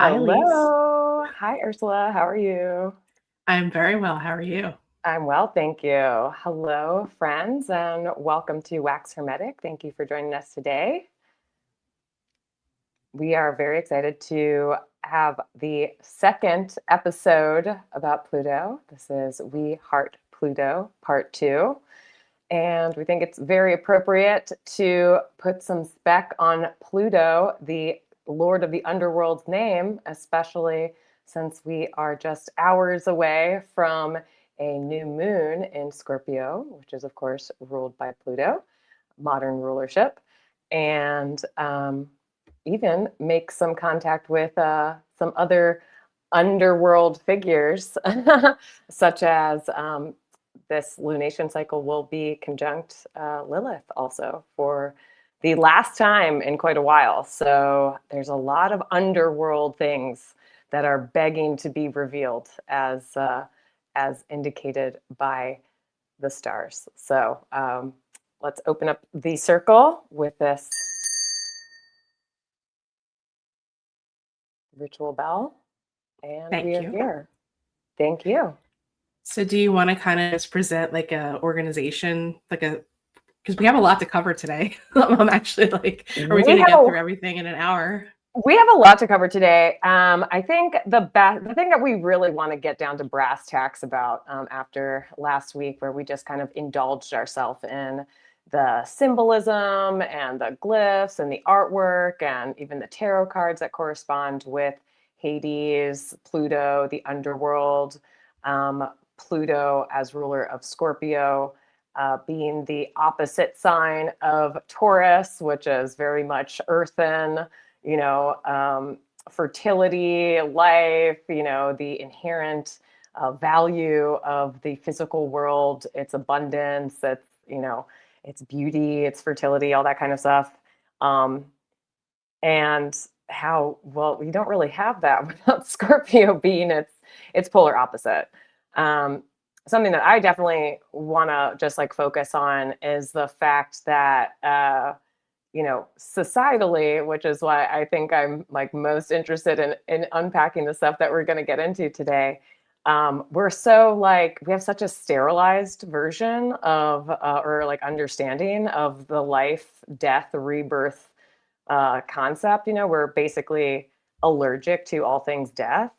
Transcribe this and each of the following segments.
Hi, Elise. Hello. Hi, Ursula. How are you? I'm very well. How are you? I'm well, thank you. Hello, friends, and welcome to Wax Hermetic. Thank you for joining us today. We are very excited to have the second episode about Pluto. This is We Heart Pluto, part two. And we think it's very appropriate to put some spec on Pluto, the Lord of the Underworld's name, especially since we are just hours away from a new moon in Scorpio, which is, of course, ruled by Pluto, modern rulership, and even make some contact with some other underworld figures, such as this lunation cycle will be conjunct Lilith also for the last time in quite a while. So there's a lot of underworld things that are begging to be revealed as indicated by the stars. So let's open up the circle with this ritual bell, and we Thank are you. here. Thank you. So, do you want to kind of just present like a organization, because we have a lot to cover today. I'm actually like, are we We going to have get a through everything in an hour? We have a lot to cover today. I think the thing that we really want to get down to brass tacks about after last week, where we just kind of indulged ourselves in the symbolism and the glyphs and the artwork and even the tarot cards that correspond with Hades, Pluto, the underworld, Pluto as ruler of Scorpio. Being the opposite sign of Taurus, which is very much earthen, fertility, life, the inherent value of the physical world, its abundance, its beauty, its fertility, all that kind of stuff. Um, and how, well, we don't really have that without Scorpio being its polar opposite. Something that I definitely want to just like focus on is the fact that societally, which is why I think I'm like most interested in unpacking the stuff that we're going to get into today. We're so like, we have such a sterilized version of, or like understanding of the life, death, rebirth concept. We're basically allergic to all things death,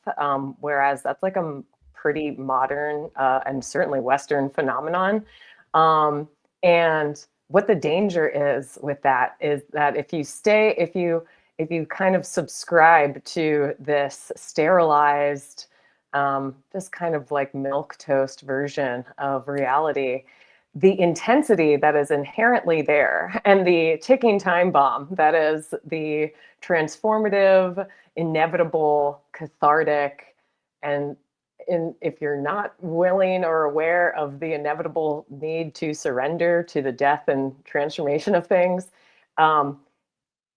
whereas that's like a pretty modern and certainly Western phenomenon. And what the danger is with that is that if you kind of subscribe to this sterilized, just kind of like milk toast version of reality, the intensity that is inherently there and the ticking time bomb that is the transformative, inevitable, cathartic, and if you're not willing or aware of the inevitable need to surrender to the death and transformation of things,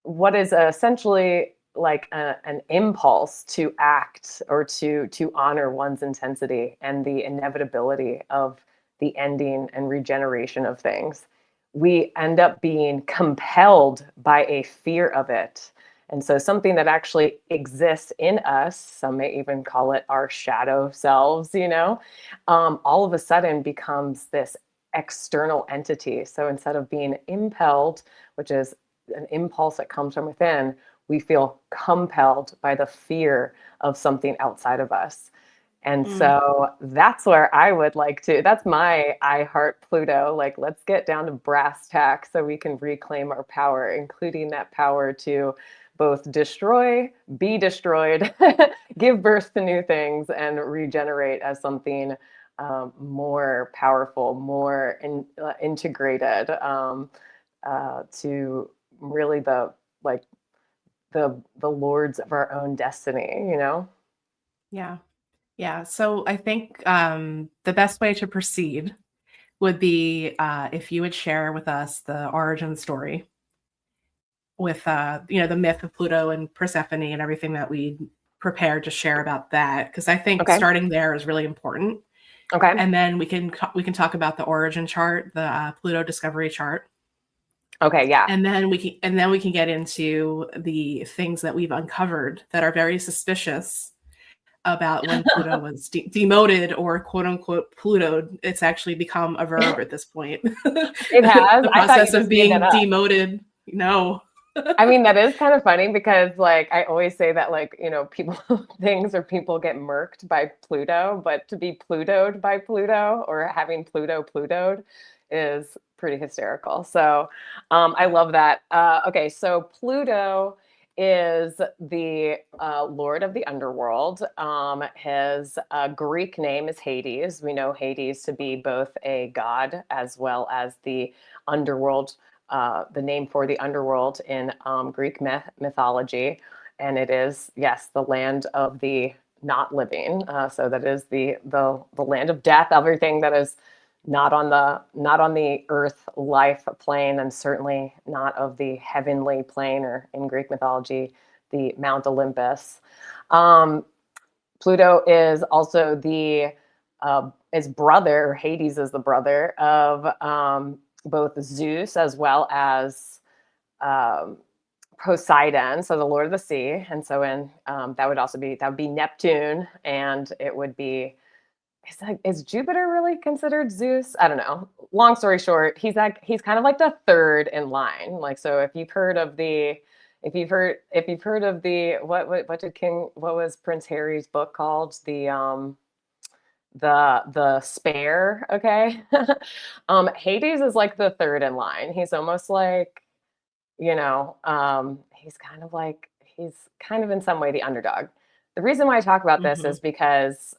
what is essentially like an impulse to act or to honor one's intensity and the inevitability of the ending and regeneration of things, we end up being compelled by a fear of it. And so something that actually exists in us, some may even call it our shadow selves, all of a sudden becomes this external entity. So instead of being impelled, which is an impulse that comes from within, we feel compelled by the fear of something outside of us. And Mm, so that's where I would like to, that's my I Heart Pluto. Like, let's get down to brass tacks so we can reclaim our power, including that power to both destroy, be destroyed, give birth to new things, and regenerate as something more powerful, more integrated, to really like the lords of our own destiny. yeah. Yeah. So, I think the best way to proceed would be if you would share with us the origin story with, the myth of Pluto and Persephone and everything that we prepared to share about that. Because I think Okay. starting there is really important. Okay. And then we can talk about the origin chart, the Pluto discovery chart. Okay, yeah. And then we can get into the things that we've uncovered that are very suspicious about when Pluto was demoted or quote unquote Plutoed. It's actually become a verb at this point. It has. The I thought you process of just made that being up. demoted. No. I mean, that is kind of funny because, like, I always say that, like, you know, people, things or people get murked by Pluto, but to be Plutoed by Pluto or having Pluto Plutoed is pretty hysterical. So I love that. Okay, so Pluto is the lord of the underworld. His Greek name is Hades. We know Hades to be both a god as well as the underworld, the name for the underworld in Greek mythology. And it is, yes, the land of the not living. So that is the land of death, everything that is not on the earth life plane, and certainly not of the heavenly plane, or in Greek mythology, the Mount Olympus. Pluto is also the his brother. Hades is the brother of both Zeus as well as um, Poseidon, so the Lord of the Sea. And so that would be Neptune, and it would be, is Jupiter really considered Zeus? I don't know. Long story short, he's kind of like the third in line. Like, so if you've heard of the what was Prince Harry's book called? The Spare, okay? Hades is like the third in line. He's almost like, he's kind of in some way the underdog. The reason why I talk about this Mm-hmm. is because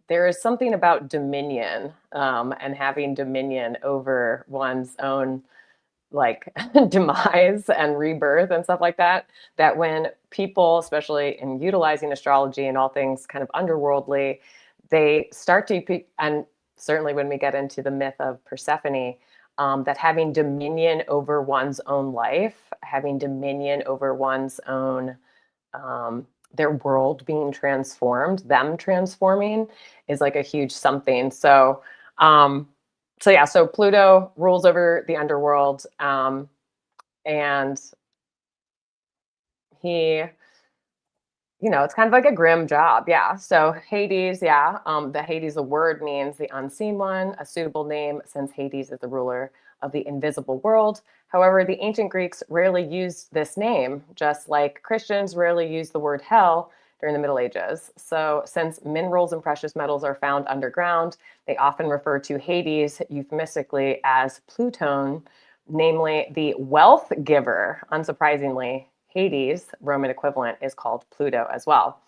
there is something about dominion, and having dominion over one's own, like, demise and rebirth and stuff like that, that when people, especially in utilizing astrology and all things kind of underworldly, they start to, and certainly when we get into the myth of Persephone, that having dominion over one's own life, having dominion over one's own, their world being transformed, them transforming, is like a huge something. So Pluto rules over the underworld, and he, it's kind of like a grim job. Yeah. So Hades, yeah. The Hades, the word means the unseen one, a suitable name since Hades is the ruler of the invisible world. However, the ancient Greeks rarely used this name, just like Christians rarely used the word hell during the Middle Ages. So since minerals and precious metals are found underground, they often refer to Hades euphemistically as Pluton, namely the wealth giver. Unsurprisingly, Hades, Roman equivalent, is called Pluto as well.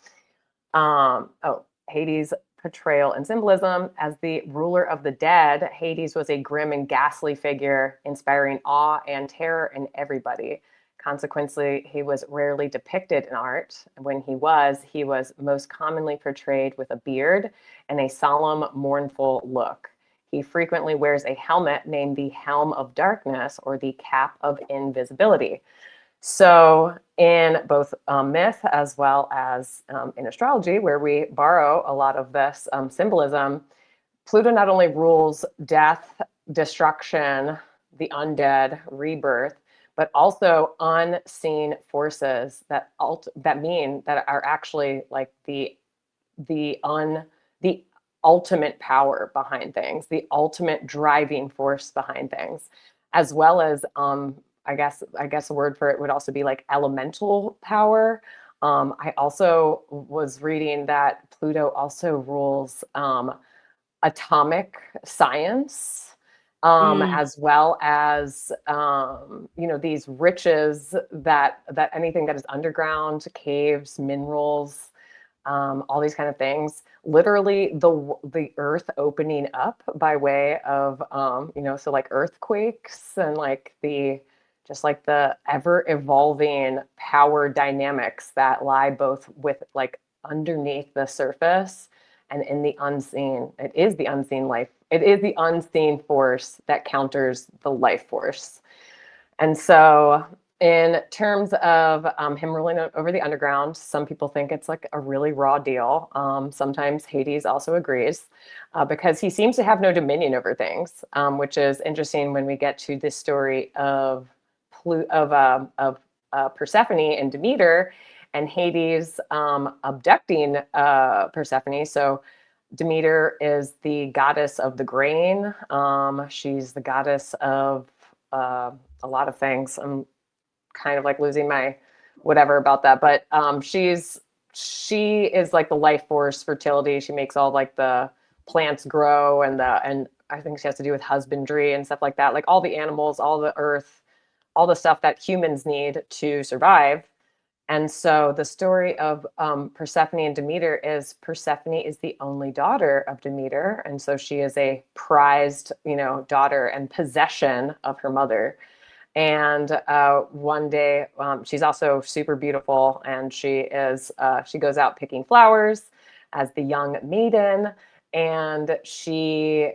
Hades' portrayal and symbolism as the ruler of the dead. Hades was a grim and ghastly figure, inspiring awe and terror in everybody. Consequently, he was rarely depicted in art. When he was most commonly portrayed with a beard and a solemn, mournful look. He frequently wears a helmet named the Helm of Darkness, or the Cap of Invisibility. So in both myth as well as in astrology, where we borrow a lot of this symbolism, Pluto not only rules death, destruction, the undead, rebirth, but also unseen forces that are actually like the ultimate power behind things, the ultimate driving force behind things, as well as I guess a word for it would also be like elemental power. I also was reading that Pluto also rules atomic science, as well as these riches that anything that is underground, caves, minerals, all these kind of things. Literally, the earth opening up by way of so like earthquakes and like the ever evolving power dynamics that lie both with like underneath the surface and in the unseen. It is the unseen life. It is the unseen force that counters the life force. And so In terms of him ruling over the underground, some people think it's like a really raw deal. Sometimes Hades also agrees because he seems to have no dominion over things, which is interesting when we get to this story of Persephone and Demeter, and Hades abducting Persephone. So Demeter is the goddess of the grain. She's the goddess of a lot of things. Kind of like losing my whatever about that, but she is like the life force, fertility. She makes all like the plants grow, and I think she has to do with husbandry and stuff like that, like all the animals, all the earth, all the stuff that humans need to survive. And so the story of Persephone and Demeter is Persephone is the only daughter of Demeter, and so she is a prized, daughter and possession of her mother. And one day, she's also super beautiful, and she goes out picking flowers as the young maiden, and she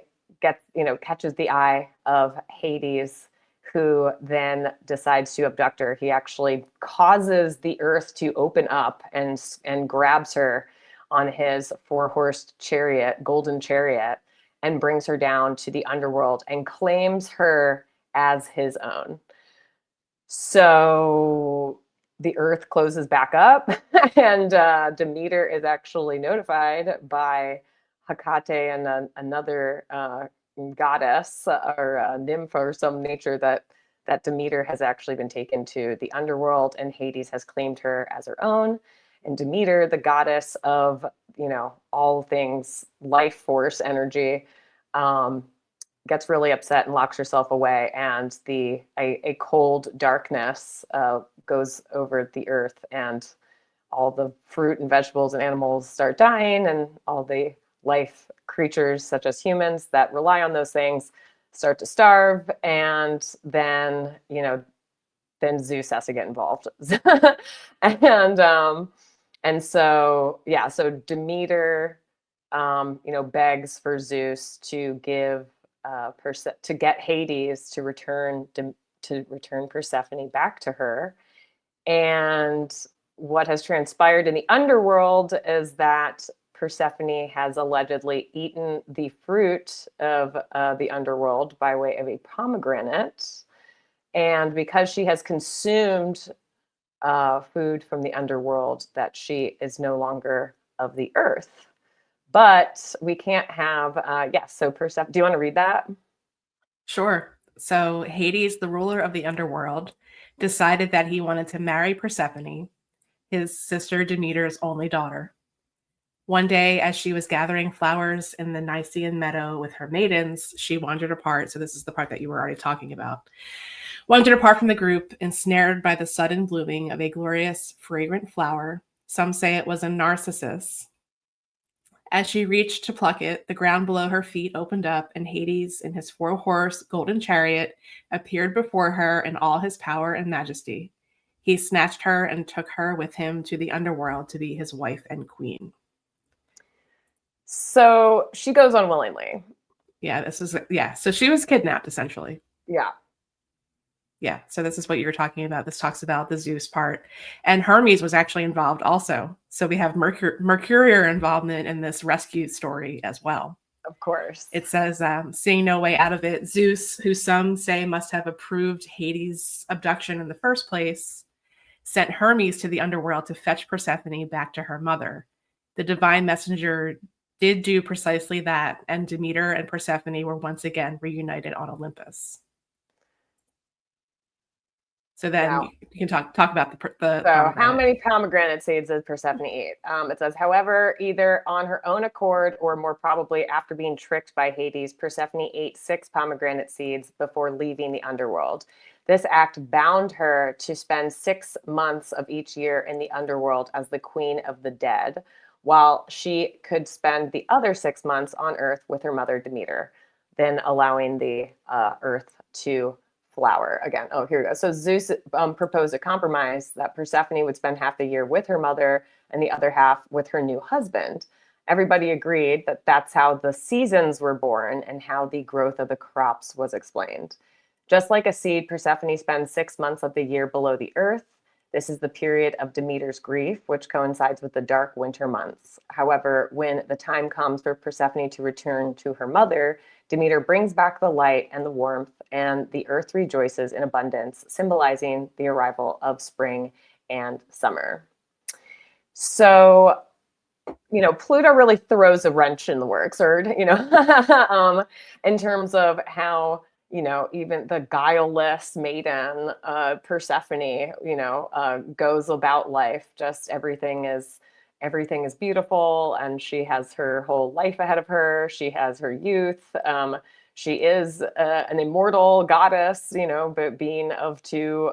catches the eye of Hades, who then decides to abduct her. He actually causes the earth to open up and grabs her on his four-horsed chariot, golden chariot, and brings her down to the underworld and claims her as his own. So the earth closes back up, and Demeter is actually notified by Hecate and another goddess or nymph or some nature that Demeter has actually been taken to the underworld, and Hades has claimed her as her own. And Demeter, the goddess of all things life force energy, gets really upset and locks herself away, and a cold darkness goes over the earth, and all the fruit and vegetables and animals start dying, and all the life creatures such as humans that rely on those things start to starve, and then Zeus has to get involved. So Demeter begs for Zeus to give to get Hades to return Persephone back to her. And what has transpired in the underworld is that Persephone has allegedly eaten the fruit of the underworld by way of a pomegranate. And because she has consumed food from the underworld, that she is no longer of the earth. But we can't have, so Persephone, do you want to read that? Sure. So Hades, the ruler of the underworld, decided that he wanted to marry Persephone, his sister Demeter's only daughter. One day, as she was gathering flowers in the Nysian meadow with her maidens, she wandered apart. So this is the part that you were already talking about. Wandered apart from the group, ensnared by the sudden blooming of a glorious, fragrant flower. Some say it was a narcissus. As she reached to pluck it, the ground below her feet opened up, and Hades, in his four-horse golden chariot, appeared before her in all his power and majesty. He snatched her and took her with him to the underworld to be his wife and queen. So she goes unwillingly. So she was kidnapped, essentially. Yeah. Yeah, so this is what you were talking about. This talks about the Zeus part. And Hermes was actually involved also. So we have Mercurial involvement in this rescue story as well. Of course. It says, seeing no way out of it, Zeus, who some say must have approved Hades' abduction in the first place, sent Hermes to the underworld to fetch Persephone back to her mother. The divine messenger did do precisely that, and Demeter and Persephone were once again reunited on Olympus. So then you can talk about the So how many pomegranate seeds does Persephone eat? It says, however, either on her own accord or more probably after being tricked by Hades, Persephone ate 6 pomegranate seeds before leaving the underworld. This act bound her to spend 6 months of each year in the underworld as the queen of the dead, while she could spend the other 6 months on Earth with her mother Demeter, then allowing the Earth to flower again. Oh, here we go. So Zeus proposed a compromise that Persephone would spend half the year with her mother and the other half with her new husband. Everybody agreed that that's how the seasons were born and how the growth of the crops was explained. Just like a seed, Persephone spends 6 months of the year below the earth. This is the period of Demeter's grief, which coincides with the dark winter months. However, when the time comes for Persephone to return to her mother, Demeter brings back the light and the warmth, and the earth rejoices in abundance, symbolizing the arrival of spring and summer. So, Pluto really throws a wrench in the works, or, in terms of how, even the guileless maiden, Persephone, goes about life. Just everything is beautiful, and she has her whole life ahead of her. She has her youth. She is an immortal goddess, but being of two,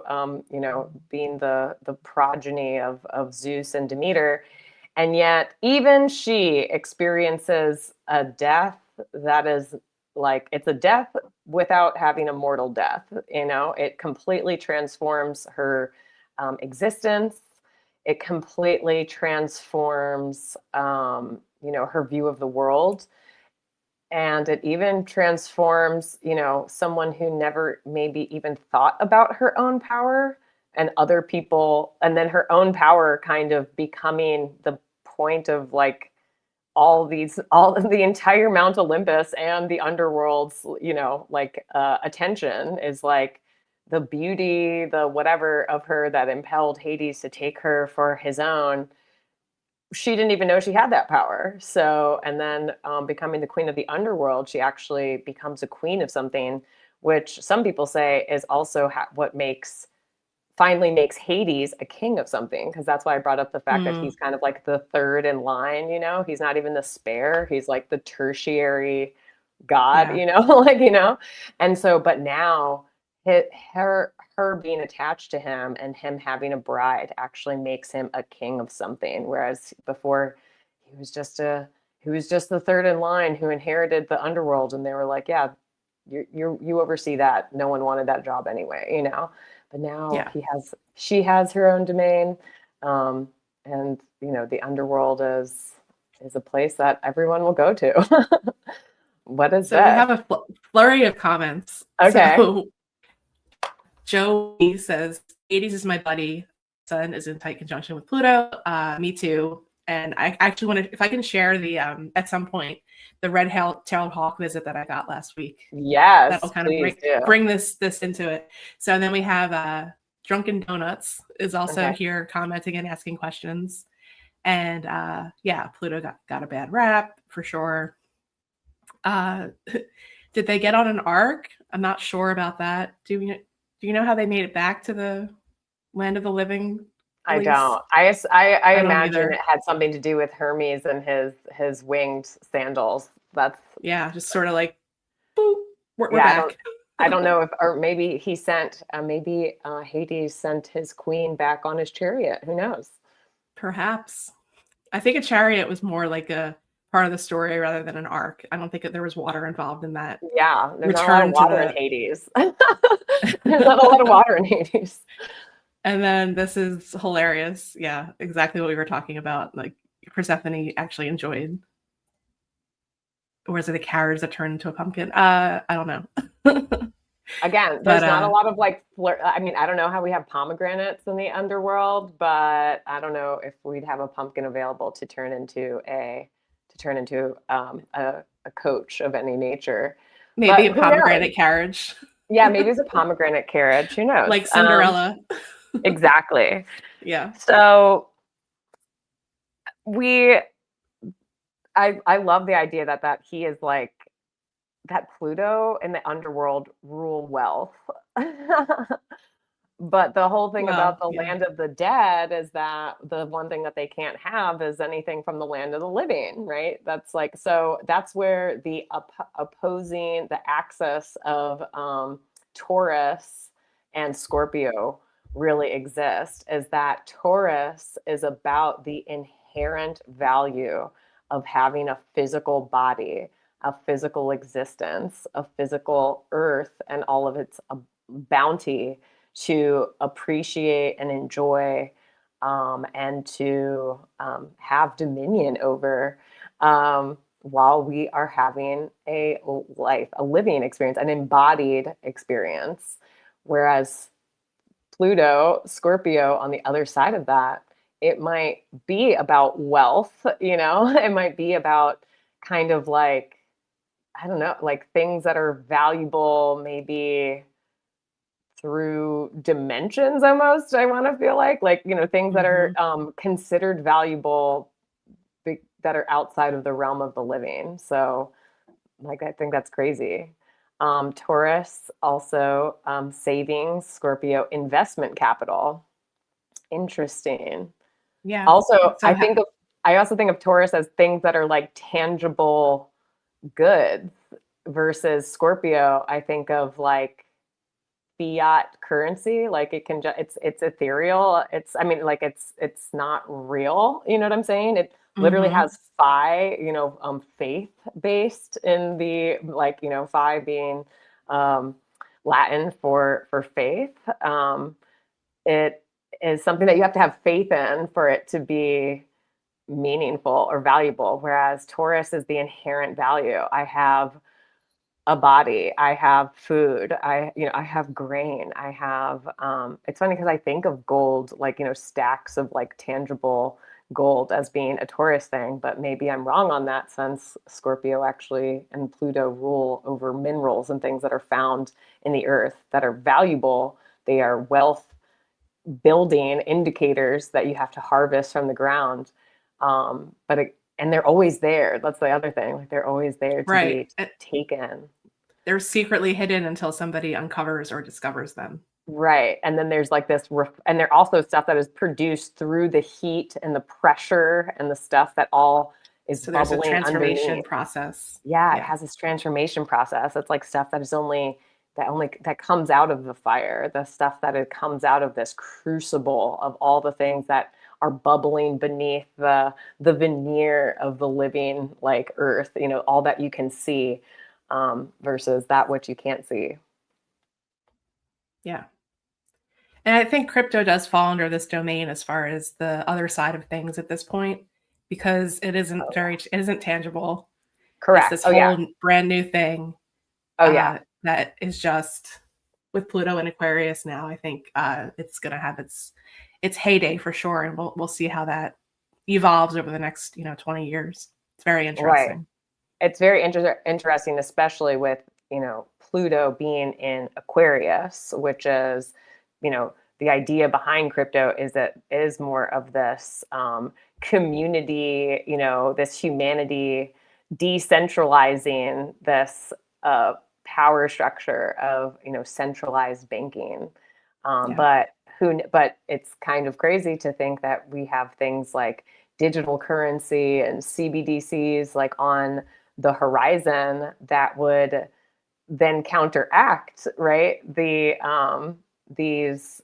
being the progeny of Zeus and Demeter. And yet, even she experiences a death that is like, it's a death without having a mortal death. It completely transforms her existence. It completely transforms, her view of the world. And it even transforms, someone who never maybe even thought about her own power and other people, and then her own power kind of becoming the point of like all the entire Mount Olympus and the underworld's, attention is like the beauty, the whatever of her that impelled Hades to take her for his own. She didn't even know she had that power. So, and then becoming the queen of the underworld, she actually becomes a queen of something, which some people say is also what finally makes Hades a king of something. Because that's why I brought up the fact that he's kind of like the third in line. He's not even the spare. He's like the tertiary god. And so, but now her being attached to him and him having a bride actually makes him a king of something, whereas before he was just the third in line who inherited the underworld, and they were like, yeah, you oversee that. No one wanted that job anyway, but now she has her own domain, and the underworld is a place that everyone will go to. What is that? We have a flurry of comments. Okay. So Joey says, Hades is my buddy. Sun is in tight conjunction with Pluto. Me too. And I actually want to, if I can share the, at some point, the red-tailed hawk visit that I got last week. Yes, that'll kind of bring this into it. So then we have Drunken Donuts is also here commenting and asking questions. And Pluto got a bad rap for sure. Did they get on an ark? I'm not sure about that. Do you know how they made it back to the land of the living? I don't. I imagine it had something to do with Hermes and his winged sandals. That's just sort of like, boop, we're back. I don't know if, or maybe he sent, Hades sent his queen back on his chariot. Who knows? Perhaps. I think a chariot was more like a part of the story rather than an arc. I don't think that there was water involved in that. Yeah, there's not a lot of water in Hades. There's not a lot of water in Hades. And then this is hilarious. Yeah, exactly what we were talking about. Like Persephone actually enjoyed. Or is it a carriage that turned into a pumpkin? I don't know. Again, there's not a lot of like I mean, I don't know how we have pomegranates in the underworld, but I don't know if we'd have a pumpkin available to turn into a coach of any nature. Maybe a pomegranate carriage. Yeah, maybe it's a pomegranate carriage. Who knows? Like Cinderella. Exactly. Yeah. So I love the idea that he is like, that Pluto and the underworld rule wealth. But the whole thing about the land of the dead is that the one thing that they can't have is anything from the land of the living, right? That's like, so that's where the opposing, the axis of Taurus and Scorpio really exist, is that Taurus is about the inherent value of having a physical body, a physical existence, a physical earth, and all of its bounty to appreciate and enjoy, and to have dominion over. while we are having a life, a living experience, an embodied experience. Whereas Pluto, Scorpio, on the other side of that, it might be about wealth, it might be about kind of like, I don't know, like things that are valuable, maybe through dimensions almost, I want to feel like, things that are considered valuable that are outside of the realm of the living. So, like, I think that's crazy. Taurus also savings, Scorpio investment capital. Interesting. Yeah. Also, So I also think of Taurus as things that are like tangible goods versus Scorpio. I think of like fiat currency, like it can it's ethereal. It's not real. You know what I'm saying? It literally mhm. has phi, faith based in the, like, phi being um, Latin for faith. It is something that you have to have faith in for it to be meaningful or valuable. Whereas Taurus is the inherent value. I have a body, I have food, I have grain, I have it's funny because I think of gold, like, stacks of like tangible gold as being a Taurus thing, but maybe I'm wrong on that, since Scorpio actually and Pluto rule over minerals and things that are found in the earth that are valuable. They are wealth building indicators that you have to harvest from the ground. And they're always there. That's the other thing. Like, they're always there to Right. be taken. They're secretly hidden until somebody uncovers or discovers them. Right. And then there's like this, and they're also stuff that is produced through the heat and the pressure and the stuff that all is So there's a bubbling transformation underneath. process. Yeah, it Yeah. has this transformation process. It's like stuff that is that comes out of the fire, the stuff that it comes out of this crucible of all the things that are bubbling beneath the veneer of the living, like, earth, all that you can see, versus that which you can't see. Yeah. And I think crypto does fall under this domain as far as the other side of things at this point, because it Oh, isn't tangible. It's correct. this Oh yeah. whole brand new thing Oh yeah. that is just, with Pluto and Aquarius now. I think it's going to have its heyday for sure, and we'll see how that evolves over the next 20 years. It's very Right. interesting. It's very interesting, especially with, Pluto being in Aquarius, which is, the idea behind crypto is that is more of this community, this humanity decentralizing this power structure of, centralized banking. Yeah. But it's kind of crazy to think that we have things like digital currency and CBDCs like on the horizon that would then counteract, right, these,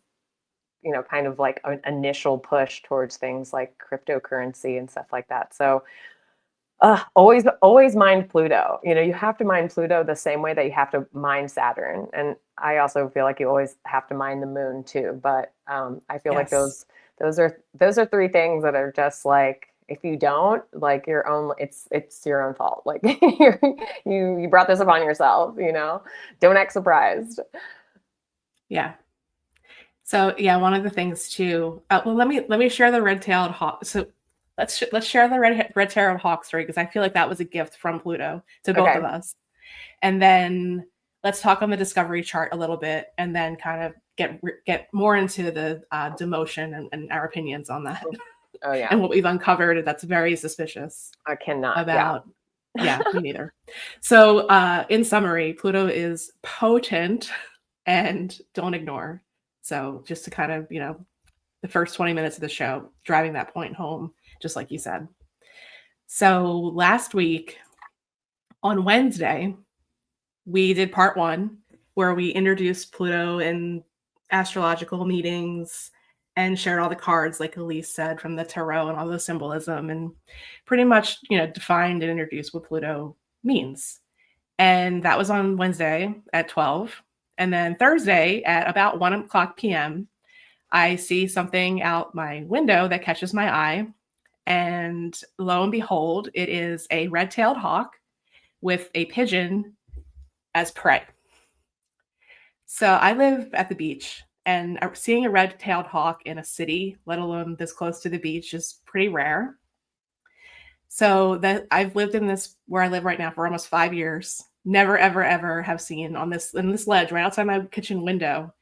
kind of like an initial push towards things like cryptocurrency and stuff like that. So always mind Pluto. You have to mind Pluto the same way that you have to mind Saturn. And I also feel like you always have to mind the moon too. But I feel like Yes. those are three things that are just like, if you don't, like, it's your own fault. Like, you brought this upon yourself. Don't act surprised. Yeah. So yeah, one of the things too. Well, let me share the red-tailed hawk. So let's share the red-tailed hawk story, because I feel like that was a gift from Pluto to both of Okay. us. And then let's talk on the discovery chart a little bit, and then kind of get more into the demotion and our opinions on that, Oh yeah. and what we've uncovered that's very suspicious I cannot. Yeah. about. Yeah, me neither. So in summary, Pluto is potent and don't ignore. So just to kind of, the first 20 minutes of the show, driving that point home, just like you said. So last week on Wednesday, we did part 1, where we introduced Pluto in astrological meetings and shared all the cards, like Elise said, from the tarot and all the symbolism, and pretty much, defined and introduced what Pluto means. And that was on Wednesday at 12. And then Thursday at about 1 o'clock p.m., I see something out my window that catches my eye. And lo and behold, it is a red-tailed hawk with a pigeon as prey. So I live at the beach, and seeing a red-tailed hawk in a city, let alone this close to the beach, is pretty rare. So that I've lived in this where I live right now for almost 5 years. Never, ever, ever have seen in this ledge right outside my kitchen window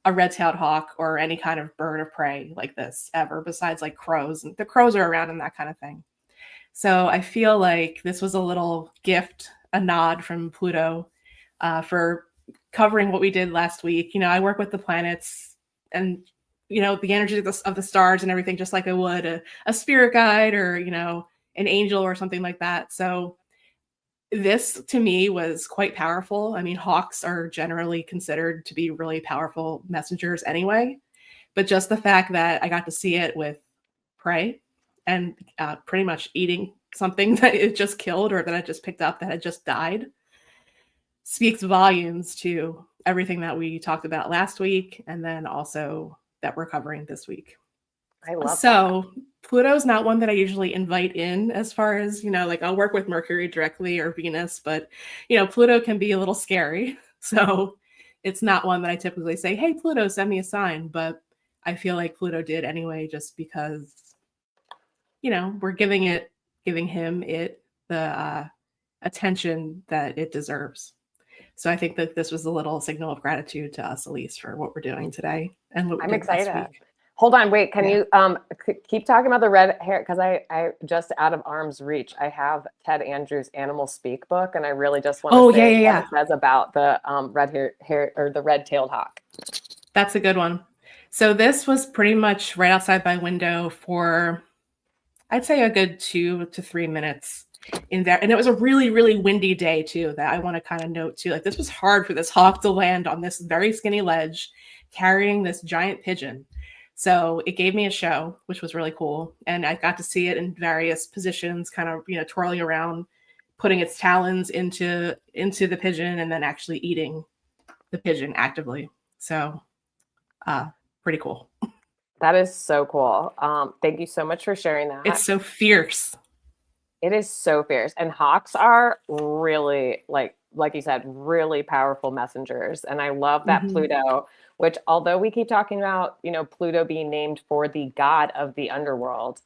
a red-tailed hawk or any kind of bird of prey like this ever, besides like crows. And the crows are around and that kind of thing. So I feel like this was a little gift, a nod from Pluto for covering what we did last week. I work with the planets and the energy of the stars and everything, just like I would a spirit guide or an angel or something like that. So this to me was quite powerful. I mean, hawks are generally considered to be really powerful messengers anyway, but just the fact that I got to see it with prey and pretty much eating something that it just killed or that I just picked up that had just died speaks volumes to everything that we talked about last week and then also that we're covering this week. I love that. Pluto's not one that I usually invite in as far as, like I'll work with Mercury directly or Venus, but, Pluto can be a little scary. So it's not one that I typically say, hey, Pluto, send me a sign. But I feel like Pluto did anyway, just because, we're giving him the attention that it deserves. So I think that this was a little signal of gratitude to us, Elise, for what we're doing today and what we did last week. Hold on, wait. Can you keep talking about the red hair? Because I just out of arm's reach, I have Ted Andrews' Animal Speak book, and I really just want to say what it says about the red hair or the red-tailed hawk. That's a good one. So this was pretty much right outside my window for, I'd say, a good 2 to 3 minutes in there, and it was a really, really windy day too. That I want to kind of note too. Like this was hard for this hawk to land on this very skinny ledge, carrying this giant pigeon. So it gave me a show, which was really cool. And I got to see it in various positions, kind of, twirling around, putting its talons into the pigeon and then actually eating the pigeon actively. So pretty cool. That is so cool. Thank you so much for sharing that. It's so fierce. It is so fierce. And hawks are really, like you said, really powerful messengers. And I love that Pluto, which although we keep talking about, Pluto being named for the god of the underworld,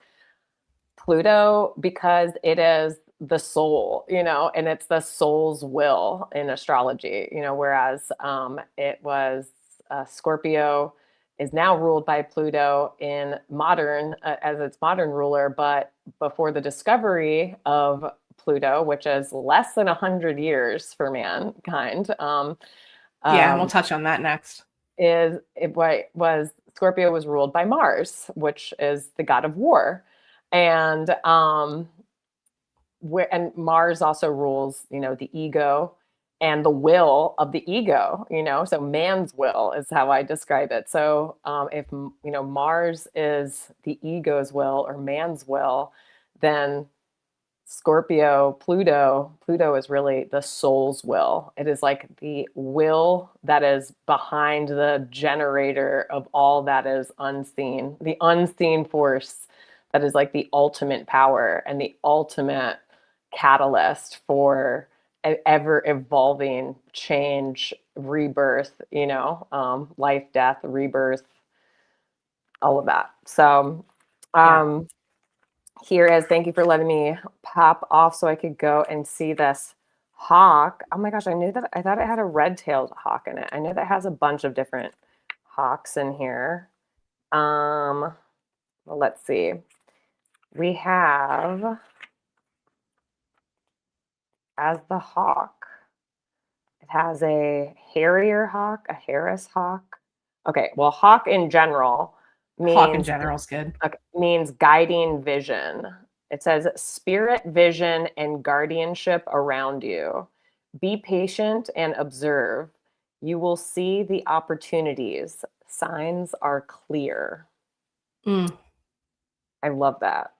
Pluto, because it is the soul, and it's the soul's will in astrology, whereas it was Scorpio is now ruled by Pluto in modern, as its modern ruler, but before the discovery of Pluto, which is less than 100 years for mankind. And we'll touch on that next. Scorpio was ruled by Mars, which is the god of war, and Mars also rules, the ego and the will of the ego, so man's will is how I describe it. So if Mars is the ego's will or man's will, then Pluto is really the soul's will. It is like the will that is behind the generator of all that is unseen, the unseen force that is like the ultimate power and the ultimate catalyst for ever evolving change, rebirth, life, death, rebirth, all of that. So here is, thank you for letting me pop off so I could go and see this hawk. Oh my gosh, I thought it had a red-tailed hawk in it. I know that has a bunch of different hawks in here. Well, let's see. We have, as the hawk, it has a harrier hawk, a Harris hawk. Okay, well, hawk in general means, hawk in general is good. Okay, means guiding vision. It says spirit, vision, and guardianship around you. Be patient and observe. You will see the opportunities. Signs are clear. I love that.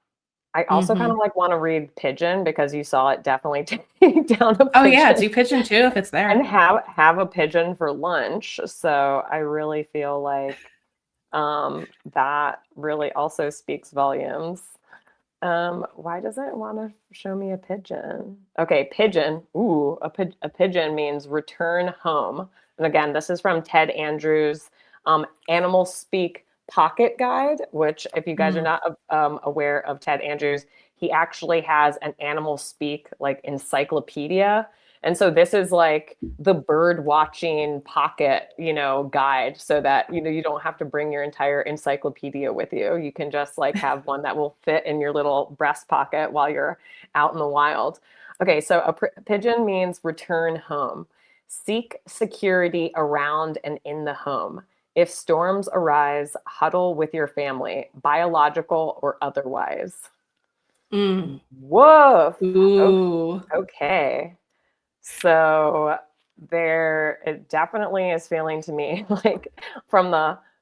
I also kind of want to read Pigeon because you saw it definitely take down a pigeon. Oh yeah, do Pigeon too if it's there. And have a pigeon for lunch. So I really feel like that really also speaks volumes. Why doesn't it want to show me a pigeon? Okay, pigeon. Ooh, a pigeon means return home. And again, this is from Ted Andrews' Animal Speak Pocket Guide, which, if you guys are Mm. not aware of Ted Andrews, he actually has an animal speak like encyclopedia. And so this is like the bird watching pocket, guide, so that, you don't have to bring your entire encyclopedia with you. You can just like have one that will fit in your little breast pocket while you're out in the wild. Okay, so a pigeon means return home. Seek security around and in the home. If storms arise, huddle with your family, biological or otherwise. Mm. Woof. Ooh. Okay. So it definitely is feeling to me like from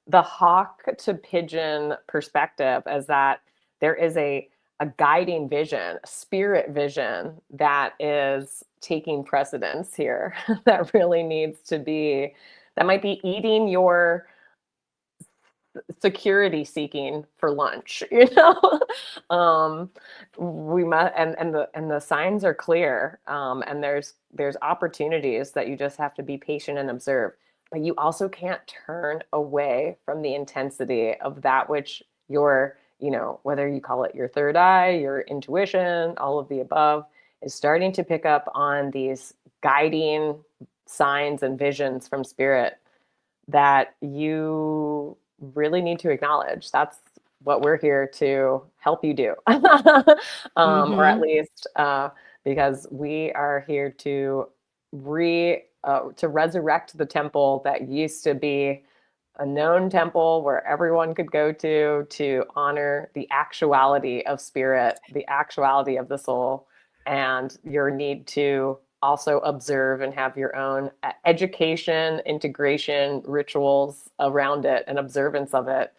the hawk to pigeon perspective, as that there is a guiding vision, a spirit vision that is taking precedence here that really needs to be, that might be eating your security seeking for lunch. We must, and the signs are clear, and there's opportunities that you just have to be patient and observe, but you also can't turn away from the intensity of that which your, whether you call it your third eye, your intuition, all of the above, is starting to pick up on these guiding signs and visions from spirit that you really need to acknowledge. That's what we're here to help you do, or at Mm-hmm. least because we are here to to resurrect the temple that used to be a known temple where everyone could go to honor the actuality of spirit, the actuality of the soul, and your need to also observe and have your own education, integration, rituals around it, and observance of it,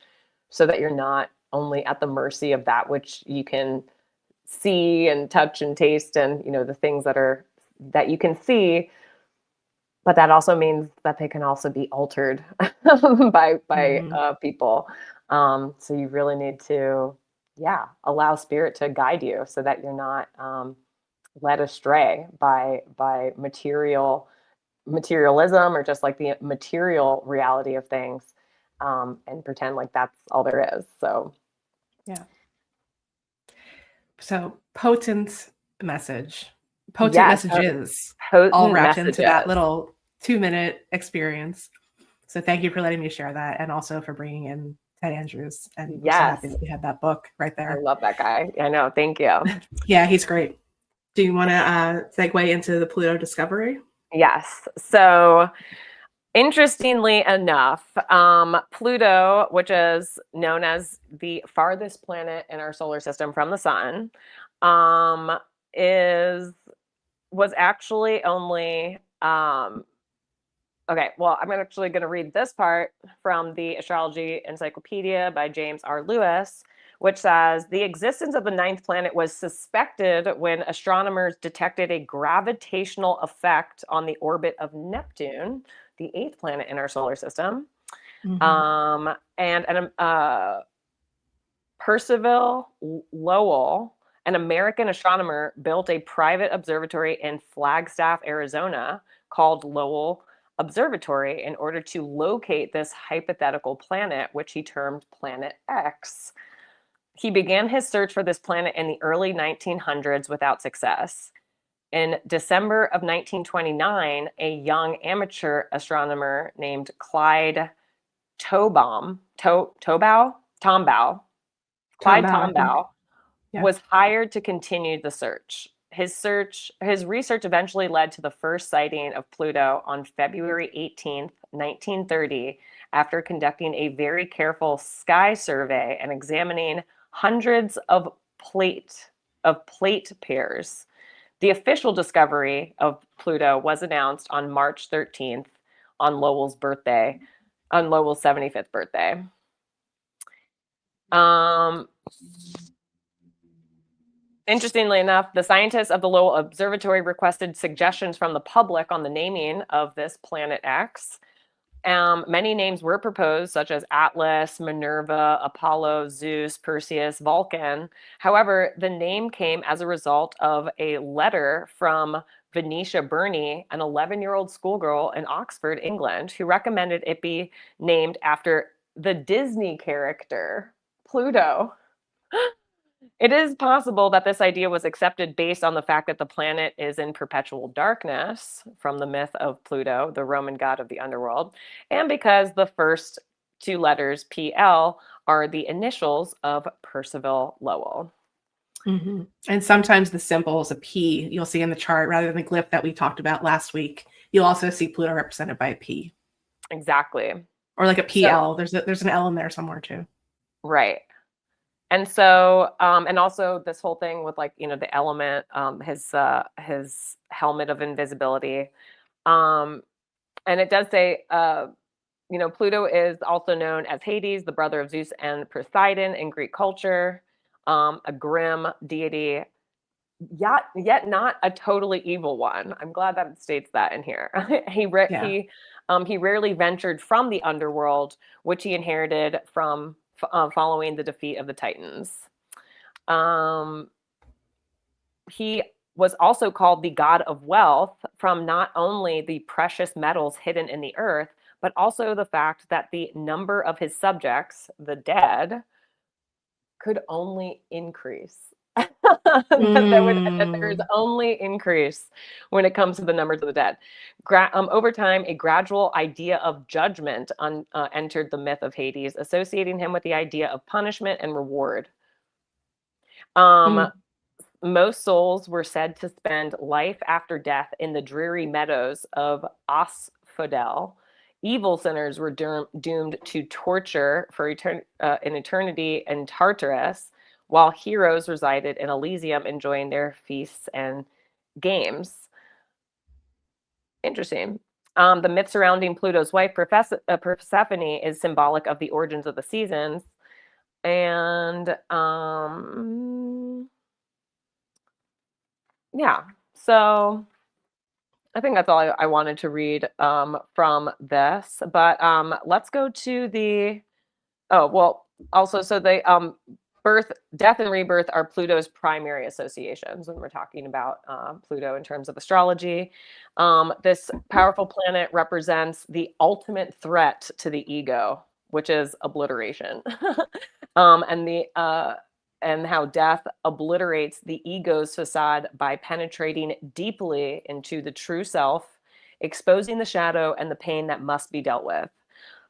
so that you're not only at the mercy of that which you can see and touch and taste, and the things that you can see, but that also means that they can also be altered by Mm-hmm. people. So you really need to, yeah, allow spirit to guide you so that you're not led astray by materialism, or just like the material reality of things, and pretend like that's all there is. So Yeah. So potent message, potent yes, messages, all potent wrapped into that messages. little 2-minute experience. So thank you for letting me share that, and also for bringing in Ted Andrews. And I'm so happy Yes, that we had that book right I there. love that guy. I know. Thank you. Yeah, he's great. Do you want to segue into the Pluto discovery? Yes. So interestingly enough, Pluto, which is known as the farthest planet in our solar system from the sun, um, is was actually only okay. Well, I'm actually going to read this part from the Astrology Encyclopedia by James R. Lewis, which says the existence of the ninth planet was suspected when astronomers detected a gravitational effect on the orbit of Neptune, the eighth planet in our solar system. Mm-hmm. And Percival Lowell, an American astronomer, built a private observatory in Flagstaff, Arizona, called Lowell Observatory, in order to locate this hypothetical planet, which he termed Planet X. He began his search for this planet in the early 1900s without success. In December of 1929, a young amateur astronomer named Clyde Tombaugh, Tom Clyde Bow, I think. Tombaugh, Yeah. was hired to continue the search. His research eventually led to the first sighting of Pluto on February 18th, 1930, after conducting a very careful sky survey and examining hundreds of plate pairs. The official discovery of Pluto was announced on March 13th, on Lowell's 75th birthday. Um, Interestingly enough, the scientists of the Lowell Observatory requested suggestions from the public on the naming of this Planet X. Many names were proposed, such as Atlas, Minerva, Apollo, Zeus, Perseus, Vulcan. However, the name came as a result of a letter from Venetia Burney, an 11-year-old schoolgirl in Oxford, England, who recommended it be named after the Disney character Pluto. It is possible that this idea was accepted based on the fact that the planet is in perpetual darkness from the myth of Pluto, the Roman god of the underworld, and because the first two letters, PL, are the initials of Percival Lowell. Mhm. And sometimes the symbol is a P you'll see in the chart rather than the glyph that we talked about last week. You'll also see Pluto represented by a P Exactly. or like a So, PL. There's an L in there somewhere too. right. And so, and also this whole thing with, like, the element, his helmet of invisibility. Um, and it does say, Pluto is also known as Hades, the brother of Zeus and Poseidon in Greek culture, a grim deity, yet not a totally evil one. I'm glad that it states that in here. Yeah. He rarely ventured from the underworld, which he inherited from following the defeat of the Titans. Um, he was also called the god of wealth from not only the precious metals hidden in the earth, but also the fact that the number of his subjects, the dead, could only increase. That there is Mm. only increase when it comes to the numbers of the dead. Over time, a gradual idea of judgment entered the myth of Hades, associating him with the idea of punishment and reward. Um, Mm. Most souls were said to spend life after death in the dreary meadows of Asphodel. Evil sinners were doomed to torture for an eternity in Tartarus, while heroes resided in Elysium enjoying their feasts and games. Interesting. The myth surrounding Pluto's wife, Persephone, is symbolic of the origins of the seasons. And yeah, so I think that's all I wanted to read from this. But let's go to the. Oh, well, also, so the birth, death, and rebirth are Pluto's primary associations when we're talking about Pluto in terms of astrology. This powerful planet represents the ultimate threat to the ego, which is obliteration. And and how death obliterates the ego's facade by penetrating deeply into the true self, exposing the shadow and the pain that must be dealt with.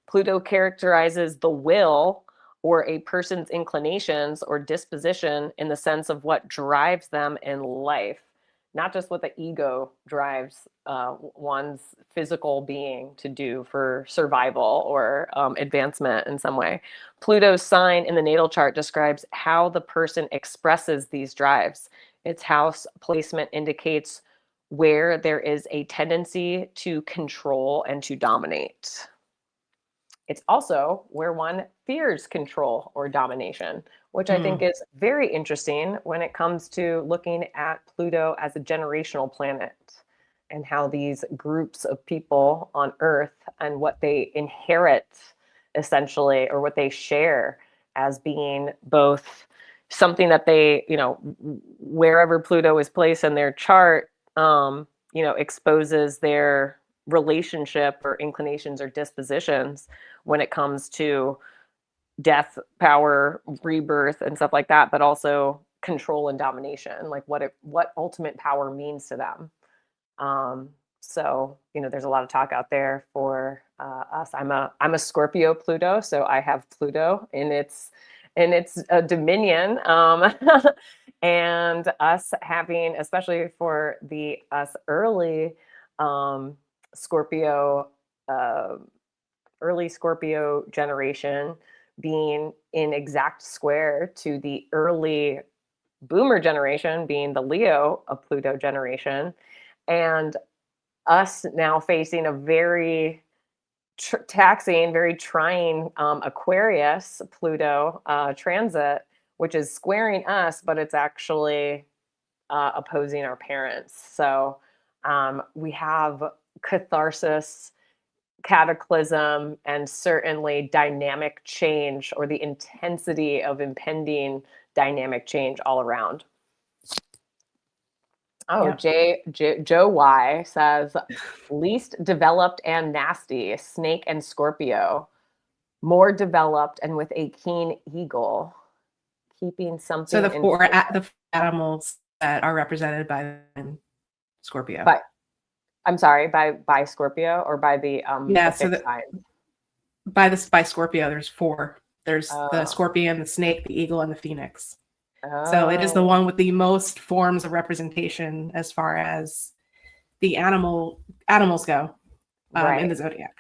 Pluto characterizes the will or a person's inclinations or disposition in the sense of what drives them in life, not just what the ego drives one's physical being to do for survival or advancement in some way. Pluto's sign in the natal chart describes how the person expresses these drives. Its house placement indicates where there is a tendency to control and to dominate. It's also where one fears control or domination, which I think Mm. is very interesting when it comes to looking at Pluto as a generational planet and how these groups of people on Earth and what they inherit essentially, or what they share as being both something that they, wherever Pluto is placed in their chart, exposes their relationship or inclinations or dispositions when it comes to death, power, rebirth, and stuff like that, but also control and domination, like what ultimate power means to them. So there's a lot of talk out there for us. I'm a Scorpio Pluto, so I have Pluto in its dominion, and us having, especially for us early Scorpio. Uh, Early Scorpio generation being in exact square to the early boomer generation being the Leo of Pluto generation, and us now facing a very taxing, very trying Aquarius Pluto transit, which is squaring us, but it's actually opposing our parents. So we have catharsis cataclysm, and certainly dynamic change, or the intensity of impending dynamic change all around. Oh, Yep. Joe Y says, least developed and nasty, Snake and Scorpio. More developed and with a keen eagle, keeping something So the in four focus. the animals that are represented by Scorpio. But I'm sorry, by Scorpio, or by the Yeah, so fixed signs? by Scorpio, there's four. There's the Oh, scorpion, the snake, the eagle, and the phoenix. So it is the oh, one with the most forms of representation as far as the animals go in right. the zodiac.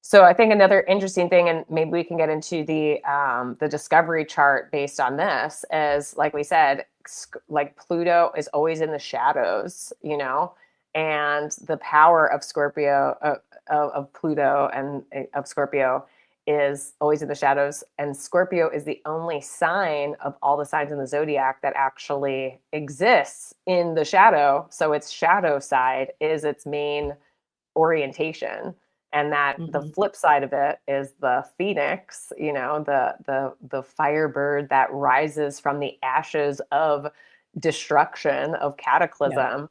So I think another interesting thing, and maybe we can get into the discovery chart based on this, is like we said, like Pluto is always in the shadows, you know, and the power of Scorpio, of Pluto and of Scorpio is always in the shadows. And Scorpio is the only sign of all the signs in the zodiac that actually exists in the shadow. So its shadow side is its main orientation, and that the Mhm. flip side of it is the phoenix, you know, the firebird that rises from the ashes of destruction, of Yeah. cataclysm,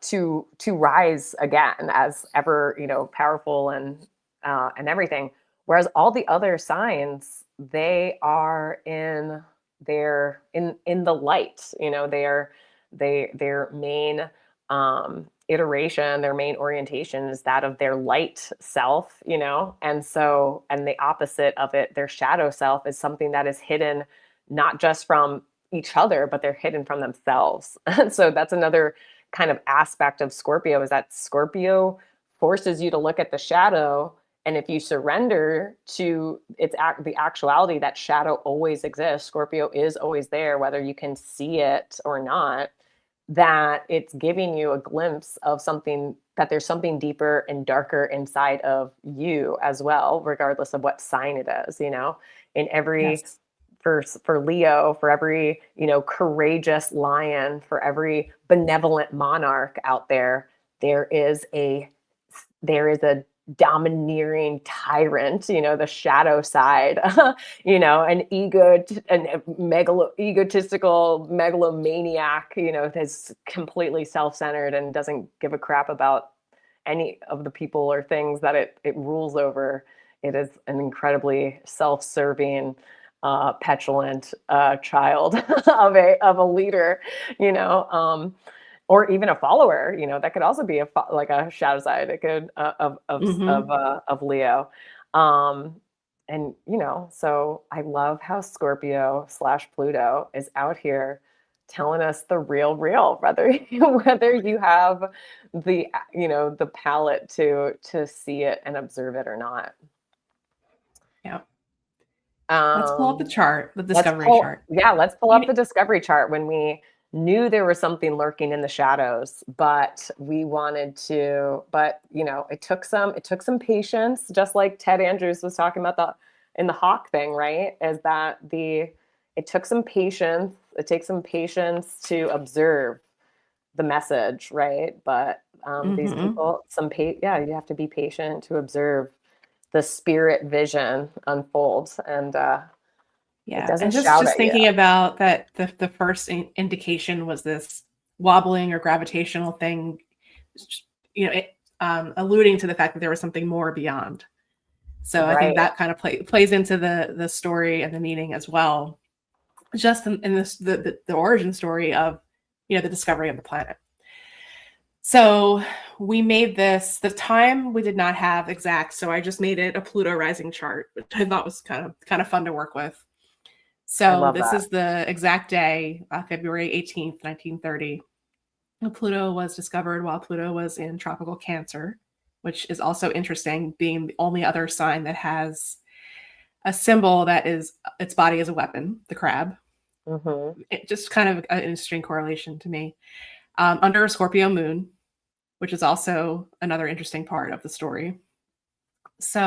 to rise again as ever, you know, powerful and everything. Whereas all the other signs, they are in in the light, you know, their main iteration, their main orientation is that of their light self, you know, and so, and the opposite of it, their shadow self, is something that is hidden not just from each other, but they're hidden from themselves. And so that's another kind of aspect of Scorpio, is that Scorpio forces you to look at the shadow. And if you surrender to the actuality that shadow always exists, Scorpio is always there, whether you can see it or not, that it's giving you a glimpse of something, that there's something deeper and darker inside of you as well, regardless of what sign it is, you know. In every, Yes. for Leo, for every, you know, courageous lion, for every benevolent monarch out there, there is a domineering tyrant, you know, the shadow side, you know, egotistical megalomaniac, you know, that's completely self-centered and doesn't give a crap about any of the people or things that it rules over. It is an incredibly self-serving, petulant child of a leader, you know. Or even a follower, you know, that could also be like a shadow side. It could Hmm. of Leo, um, and you know, so I love how Scorpio slash Pluto is out here telling us the real, whether you have the, you know, the palette to see it and observe it or not. Yeah. Let's pull up the Um, chart, the discovery chart. let's pull You up know, the discovery chart. When we knew there was something lurking in the shadows, but we wanted to, but you know, it took some patience, just like Ted Andrews was talking about in the hawk thing, right? Is that it took some patience, it takes some patience to observe the message, right? But these mhm. people, yeah, you have to be patient to observe the spirit vision unfolds, and it Yeah, and doesn't just shout just at you. thinking about that, the first indication was this wobbling or gravitational thing, you know, it alluding to the fact that there was something more beyond. So I think Right. that kind of plays into the story and the meaning as well. Just in this the origin story of, you know, the discovery of the planet. So we made this, the time we did not have exact, so I just made it a Pluto rising chart, which I thought was kind of fun to work with. I So love this that. is the exact day, February 18th, 1930. Pluto was discovered while Pluto was in tropical Cancer, which is also interesting, being the only other sign that has a symbol that is its body is a weapon, the crab. Hmm. It just kind of an interesting correlation to me. Under a Scorpio moon, which is also another interesting part of the story.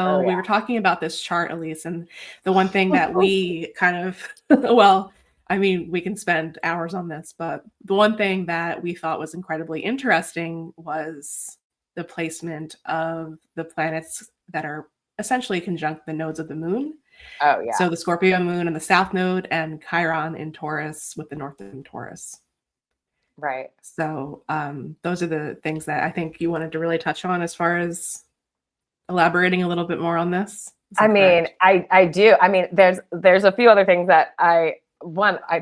Oh So we were yeah. talking about this chart, Elise, and the one thing that we kind of, well, I mean, we can spend hours on this, but the one thing that we thought was incredibly interesting was the placement of the planets that are essentially conjunct the nodes of the moon. Oh yeah. So the Scorpio moon in the south node and Chiron in Taurus with the north node in Taurus. Right. So those are the things that I think you wanted to really touch on as far as elaborating a little bit more on this. I mean, I do. I mean, there's a few other things that I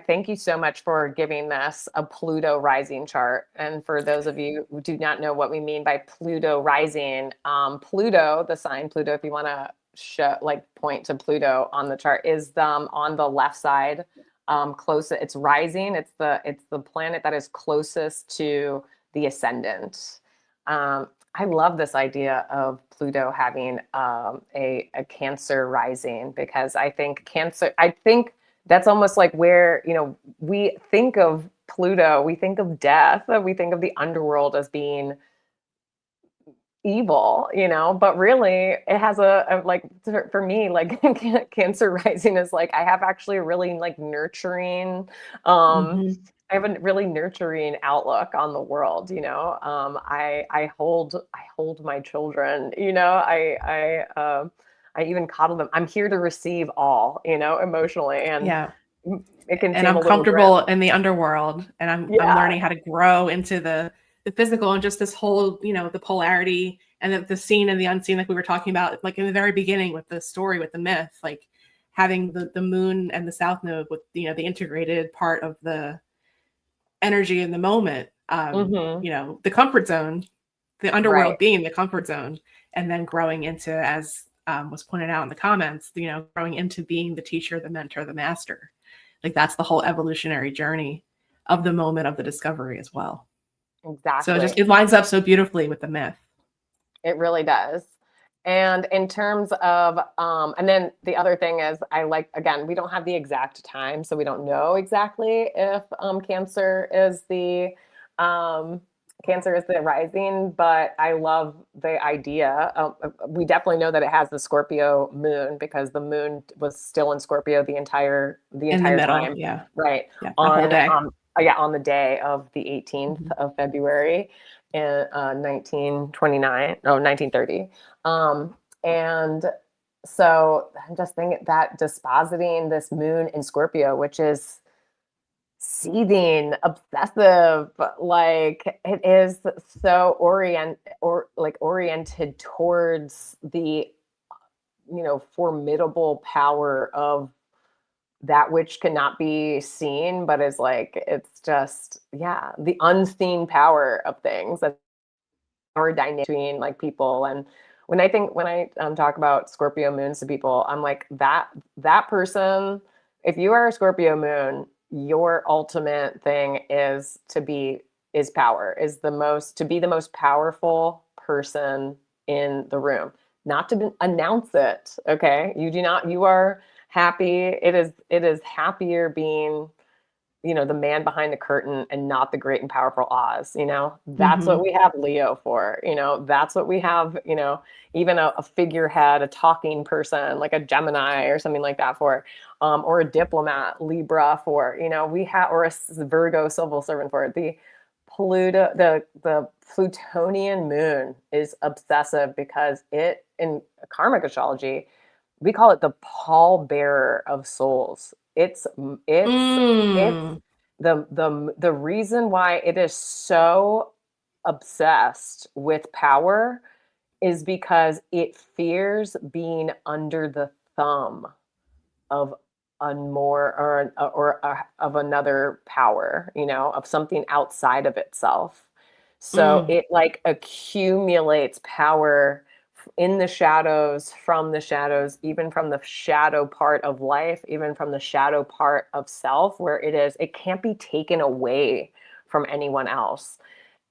thank you so much for giving this a Pluto rising chart. And for those of you who do not know what we mean by Pluto rising, Pluto, the sign Pluto, if you want to point to Pluto on the chart, is on the left side, it's rising. It's the planet that is closest to the ascendant. I love this idea of Pluto having a Cancer rising, because I think that's almost like where, we think of Pluto, we think of death, we think of the underworld as being evil, but really it has for me, like Cancer rising is like, I have actually a really nurturing, I have a really nurturing outlook on the world. I hold my children, I even coddle them. I'm here to receive all, emotionally. And it can and I'm comfortable in the underworld, and I'm learning how to grow into the physical, and just this whole, the polarity and the seen and the unseen, like we were talking about, like in the very beginning with the story, with the myth, like having the moon and the south node with, the integrated part of the energy in the moment, the comfort zone, the underworld being the comfort zone, and then growing into, as was pointed out in the comments, growing into being the teacher, the mentor, the master. Like that's the whole evolutionary journey of the moment of the discovery as well. Exactly. So it lines up so beautifully with the myth. It really does. And in terms of, and then the other thing is, again, we don't have the exact time, so we don't know exactly if Cancer is the rising, but I love the idea. We definitely know that it has the Scorpio moon, because the moon was still in Scorpio the entire time. Yeah. Right. Yeah, the whole day. On the day of the 18th of February in 1930. And so I'm just thinking that dispositing this moon in Scorpio, which is seething, obsessive, like it is so oriented towards the, formidable power of that which cannot be seen, but is it's just, the unseen power of things, that power dynamic between people. And when I talk about Scorpio moons to people, I'm like, that person, if you are a Scorpio moon, your ultimate thing is to be the most powerful person in the room, not to announce it. Okay. You are happy. It is happier being, the man behind the curtain, and not the great and powerful Oz. That's what we have Leo for. That's what we have, even a figurehead, a talking person like a Gemini or something like that for, or a diplomat, Libra for, we have, or a Virgo civil servant for it. The Plutonian moon is obsessive, because it, in Karmic astrology, we call it the pallbearer of souls. It's the reason why it is so obsessed with power is because it fears being under the thumb of of another power, of something outside of itself. So it accumulates power in the shadows, from the shadows, even from the shadow part of life, even from the shadow part of self, where it can't be taken away from anyone else.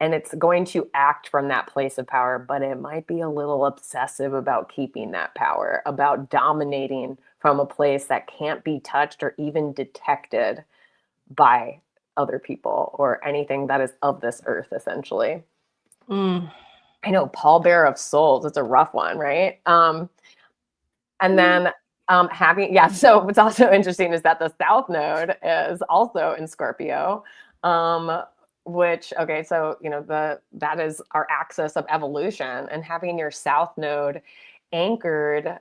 And it's going to act from that place of power, but it might be a little obsessive about keeping that power, about dominating from a place that can't be touched or even detected by other people or anything that is of this earth, essentially. I know, pallbearer of souls, it's a rough one, right? And then so what's also interesting is that the South Node is also in Scorpio. which, okay, so that is our axis of evolution, and having your south node anchored,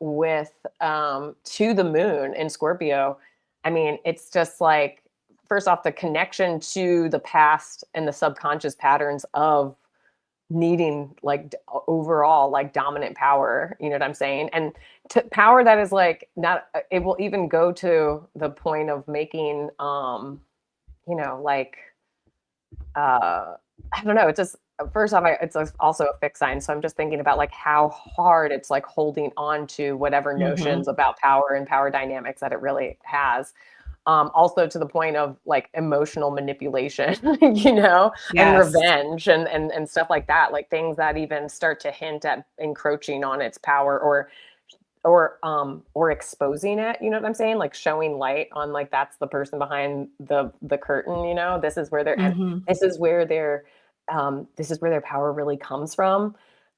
with to the moon in Scorpio. I mean, it's just like, first off, the connection to the past and the subconscious patterns of needing like overall like dominant power, you know what I'm saying? And power that is like not, it will even go to the point of making like I don't know, it's just, first off, it's also a fixed sign, so I'm just thinking about like how hard it's like holding on to whatever Hmm. notions about power and power dynamics that it really has. Also to the point of like emotional manipulation, and Yes. revenge and stuff like that, like things that even start to hint at encroaching on its power, or exposing it, you know what I'm saying? Like showing light on, like, that's the person behind the curtain, this is where they're, and Hmm. this is where their this is where their power really comes from.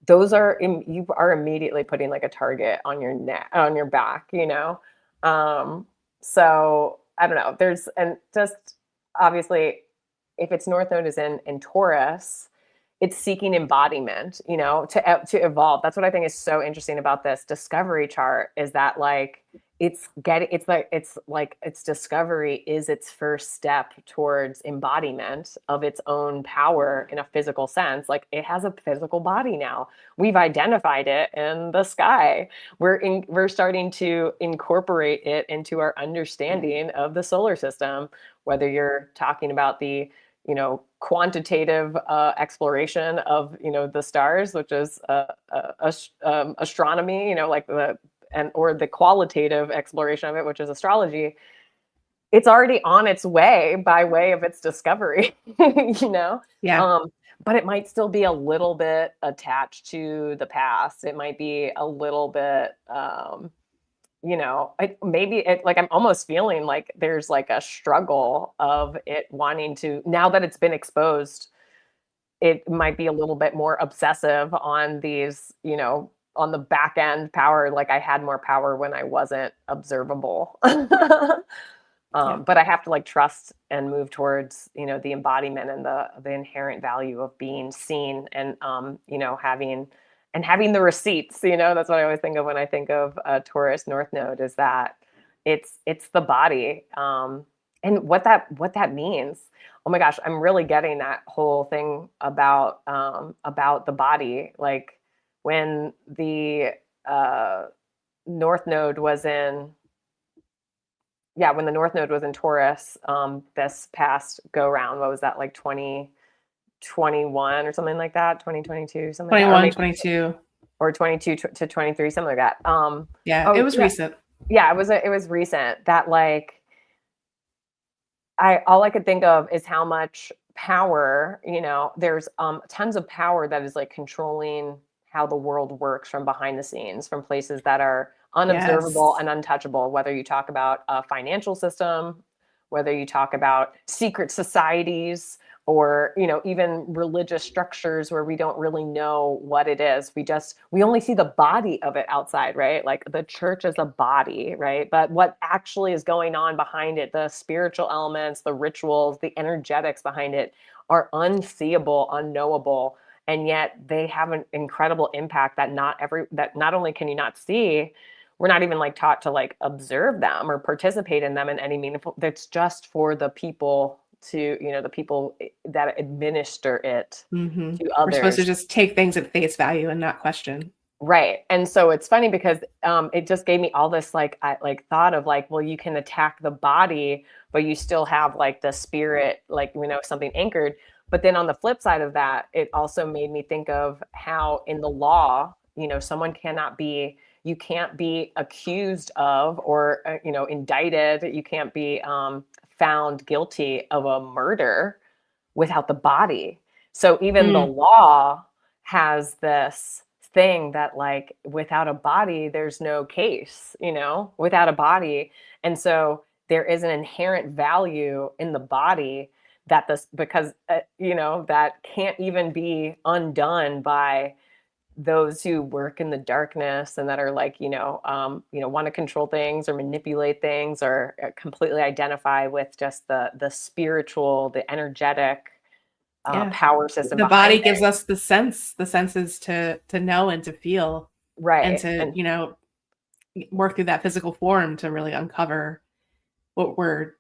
Those are you are immediately putting like a target on your neck, on your back, so I don't know, there's, and just obviously, if its north node is in Taurus, it's seeking embodiment, to evolve. That's what I think is so interesting about this discovery chart, is that like it's discovery is its first step towards embodiment of its own power in a physical sense. Like, it has a physical body now. We've identified it in the sky. We're starting to incorporate it into our understanding of the solar system, whether you're talking about the quantitative exploration of the stars, which is astronomy, like or the qualitative exploration of it, which is astrology. It's already on its way by way of its discovery, you know. Yeah. Um, but it might still be a little bit attached to the past. It might be a little bit maybe it, like, I'm almost feeling like there's like a struggle of it wanting to, now that it's been exposed, it might be a little bit more obsessive on these, on the back end power. Like, I had more power when I wasn't observable. Yeah. But I have to like trust and move towards, the embodiment and the inherent value of being seen, and having the receipts. That's what I always think of when I think of a Taurus North Node, is that it's the body, and what that means. Oh my gosh, I'm really getting that whole thing about the body. Like, when the North Node was in yeah, when the North Node was in Taurus, this past go round, what was that, like 2021 or something like that, 2022, something like that, or 21, maybe, 22. or 22 to 23, something like that. Yeah, it Oh was yeah, recent. yeah, it was recent. That, like, all I could think of is how much power, there's tons of power that is like controlling how the world works from behind the scenes, from places that are unobservable Yes. and untouchable, whether you talk about a financial system, whether you talk about secret societies, or even religious structures where we don't really know what it is. We only see the body of it outside, right? Like, the church is a body, right? But what actually is going on behind it, the spiritual elements, the rituals, the energetics behind it, are unseeable, unknowable, and yet they have an incredible impact that not only can you not see, we're not even like taught to like observe them or participate in them in any meaningful. That's just for the people, to the people that administer it Hmm. to We're supposed to others. just take things at face value and not question. Right. And so it's funny because it just gave me all this like thought of like, well, you can attack the body, but you still have like the spirit, like, something anchored. But then on the flip side of that, it also made me think of how in the law, someone cannot be, you can't be accused of, or indicted, you can't be found guilty of a murder without the body. So even the Mm. law has this thing that, like, without a body, there's no case, without a body. And so there is an inherent value in the body that this, because, that can't even be undone by those who work in the darkness and that are like, want to control things or manipulate things or completely identify with just the spiritual, the energetic Yeah. power system The body behind gives things. us the senses to know and to feel and Right. to, And work through that physical form to really uncover what we're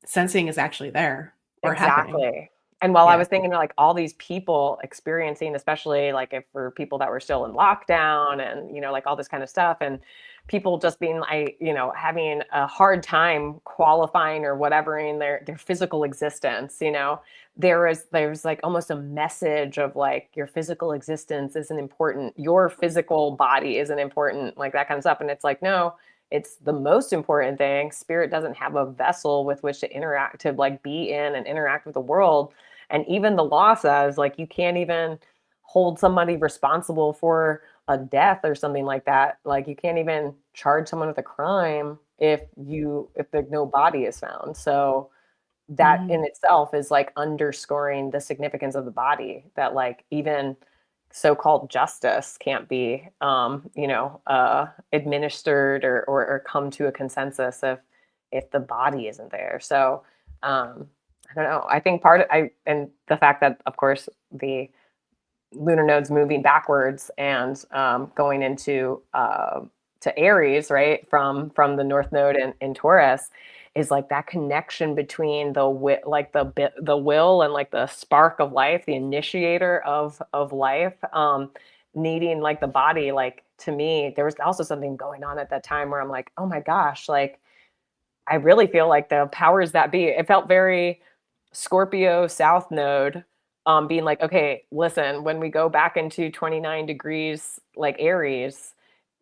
sensing is actually there or happening. exactly. And while I Yeah. was thinking like all these people experiencing, especially like if for people that were still in lockdown and, like all this kind of stuff and people just being like, having a hard time qualifying or whatever in their physical existence, there's like almost a message of like your physical existence isn't important, your physical body isn't important, like that kind of stuff. And it's like, no, it's the most important thing. Spirit doesn't have a vessel with which to interact, to like be in and interact with the world. And even the law says like you can't even hold somebody responsible for a death or something like that. Like you can't even charge someone with a crime if the no body is found. So that Mhm. in itself is like underscoring the significance of the body, that like even so-called justice can't be administered or come to a consensus if the body isn't there. So I don't know, I think part of I and the fact that of course the lunar nodes moving backwards and going into to Aries, right, from the North Node in Taurus, is like that connection between the will and like the spark of life, the initiator of life, needing like the body. Like to me, there was also something going on at that time where I'm like, oh my gosh, like I really feel like the powers that be. It felt very Scorpio South Node, being like, okay, listen, when we go back into 29 degrees, like Aries,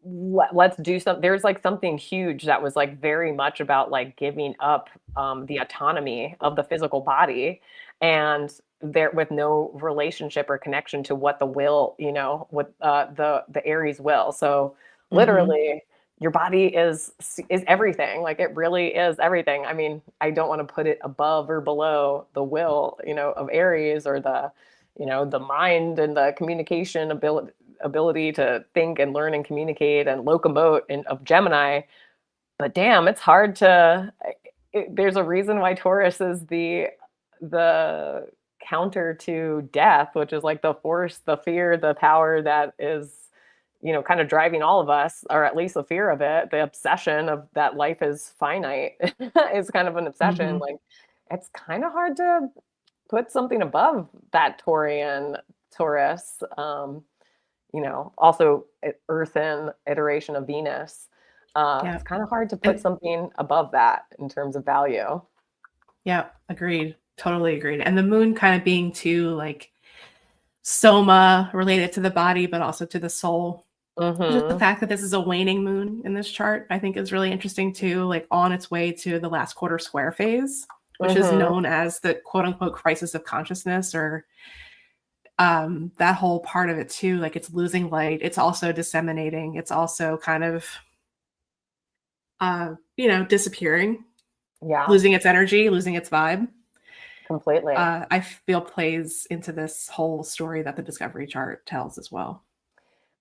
let's do something. There's like something huge that was like very much about like giving up the autonomy of the physical body and there with no relationship or connection to what the will, what the Aries will. So Mhm. literally your body is everything. Like it really is everything. I mean, I don't want to put it above or below the will, of Aries, or the mind and the communication ability to think and learn and communicate and locomote and of Gemini. But damn, it's hard to there's a reason why Taurus is the counter to death, which is like the force, the fear, the power that is, kind of driving all of us, or at least the fear of it, the obsession of that life is finite is kind of an obsession. Mhm. Like it's kind of hard to put something above that Taurian Taurus. Also earthen iteration of Venus. Yeah. It's kind of hard to put And something above that in terms of value. yeah, agreed. Totally agreed. And the moon kind of being too like soma related to the body, but also to the soul. Just the Hmm. fact that this is a waning moon in this chart, I think is really interesting too, like on its way to the last quarter square phase, which is Hmm. known as the quote unquote crisis of consciousness, or that whole part of it too. Like it's losing light. It's also disseminating. It's also kind of, disappearing, Yeah, losing its energy, losing its vibe. completely. I feel plays into this whole story that the discovery chart tells as well,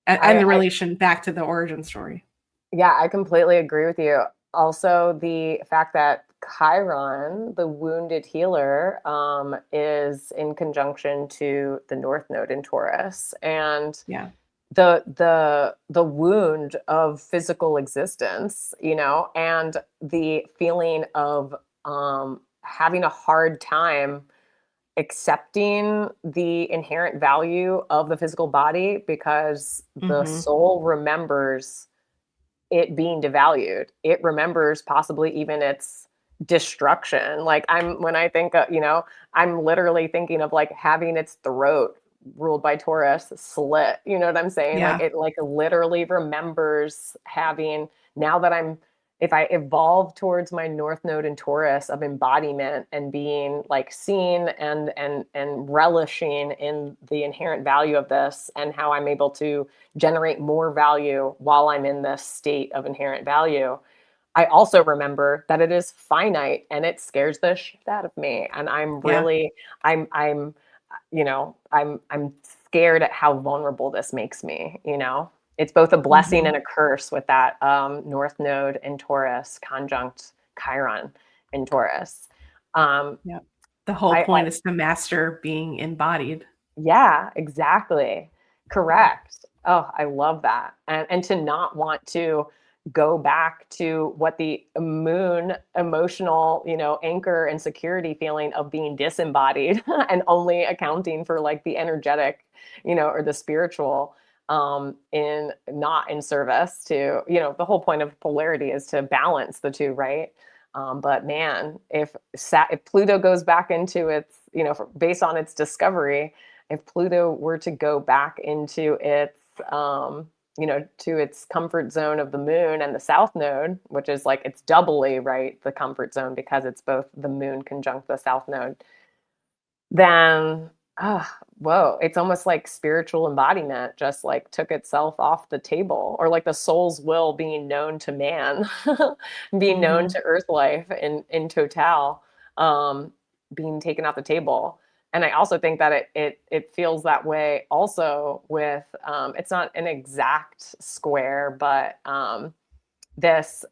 and I, the I relation back to the origin story. Yeah, I completely agree with you. Also, the fact that Chiron, the wounded healer, is in conjunction to the North Node in Taurus, and Yeah. the wound of physical existence, and the feeling of having a hard time accepting the inherent value of the physical body because the Hmm. soul remembers it being devalued. It remembers possibly even its destruction. Like when I think, I'm literally thinking of like having its throat ruled by Taurus slit. You know what I'm saying? Like Yeah. it like literally remembers having, now that if I evolve towards my North Node in Taurus of embodiment and being like seen and relishing in the inherent value of this and how I'm able to generate more value while I'm in this state of inherent value. I also remember that it is finite and it scares the shit out of me. And I'm Yeah. really, I'm scared at how vulnerable this makes me, you know? It's both a blessing Mhm. and a curse with that North Node in Taurus conjunct Chiron in Taurus. Um, Yep. The whole I point is to master being embodied. Yeah, exactly. Yeah. Correct. Oh, I love that. And to not want to go back to what the moon emotional, anchor and security feeling of being disembodied and only accounting for like the energetic, or the spiritual in not in service to, the whole point of polarity is to balance the two, right? But man, if Pluto goes back into its, based on its discovery, if Pluto were to go back into its, to its comfort zone of the moon and the south node, which is like it's doubly right the comfort zone because it's both the moon conjunct the south node, then whoa, it's almost like spiritual embodiment just like took itself off the table, or like the soul's will being known to man, being known Mhm. to earth life in total, um, being taken off the table. And I also think that it feels that way also with it's not an exact square, but this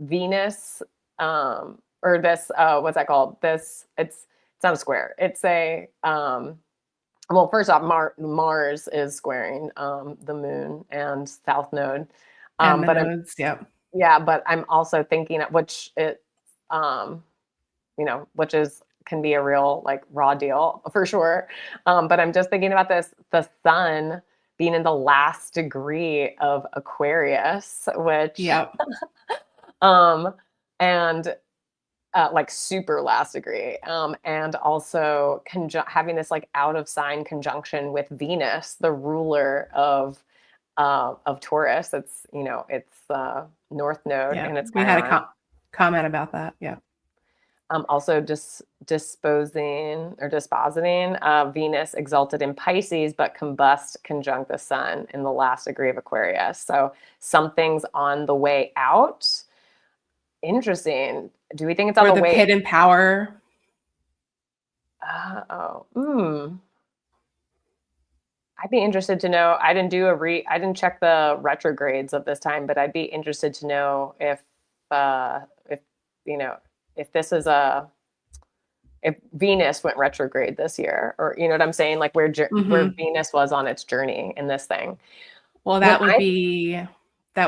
Venus or this what's that called? This it's not a square. It's a well, first off, Mars is squaring the moon and south node. And the But I'm nodes, yep. Yeah, but I'm also thinking of which it um which is can be a real like raw deal for sure. But I'm just thinking about the sun being in the last degree of Aquarius, which Yep. um and like super last degree, and also having this like out of sign conjunction with Venus, the ruler of Taurus. It's North Node Yep. and it's We had a Chiron. comment about that. Yeah. Also disposing or dispositing Venus exalted in Pisces, but combust conjunct the sun in the last degree of Aquarius. So something's on the way out. Interesting. Do we think it's on Or the the way? hidden power. Oh, I'd be interested to know. I didn't check the retrogrades of this time, but I'd be interested to know if you know if this is a if Venus went retrograde this year, or you know what I'm saying, like where Mhm. Venus was on its journey in this thing. Well, When that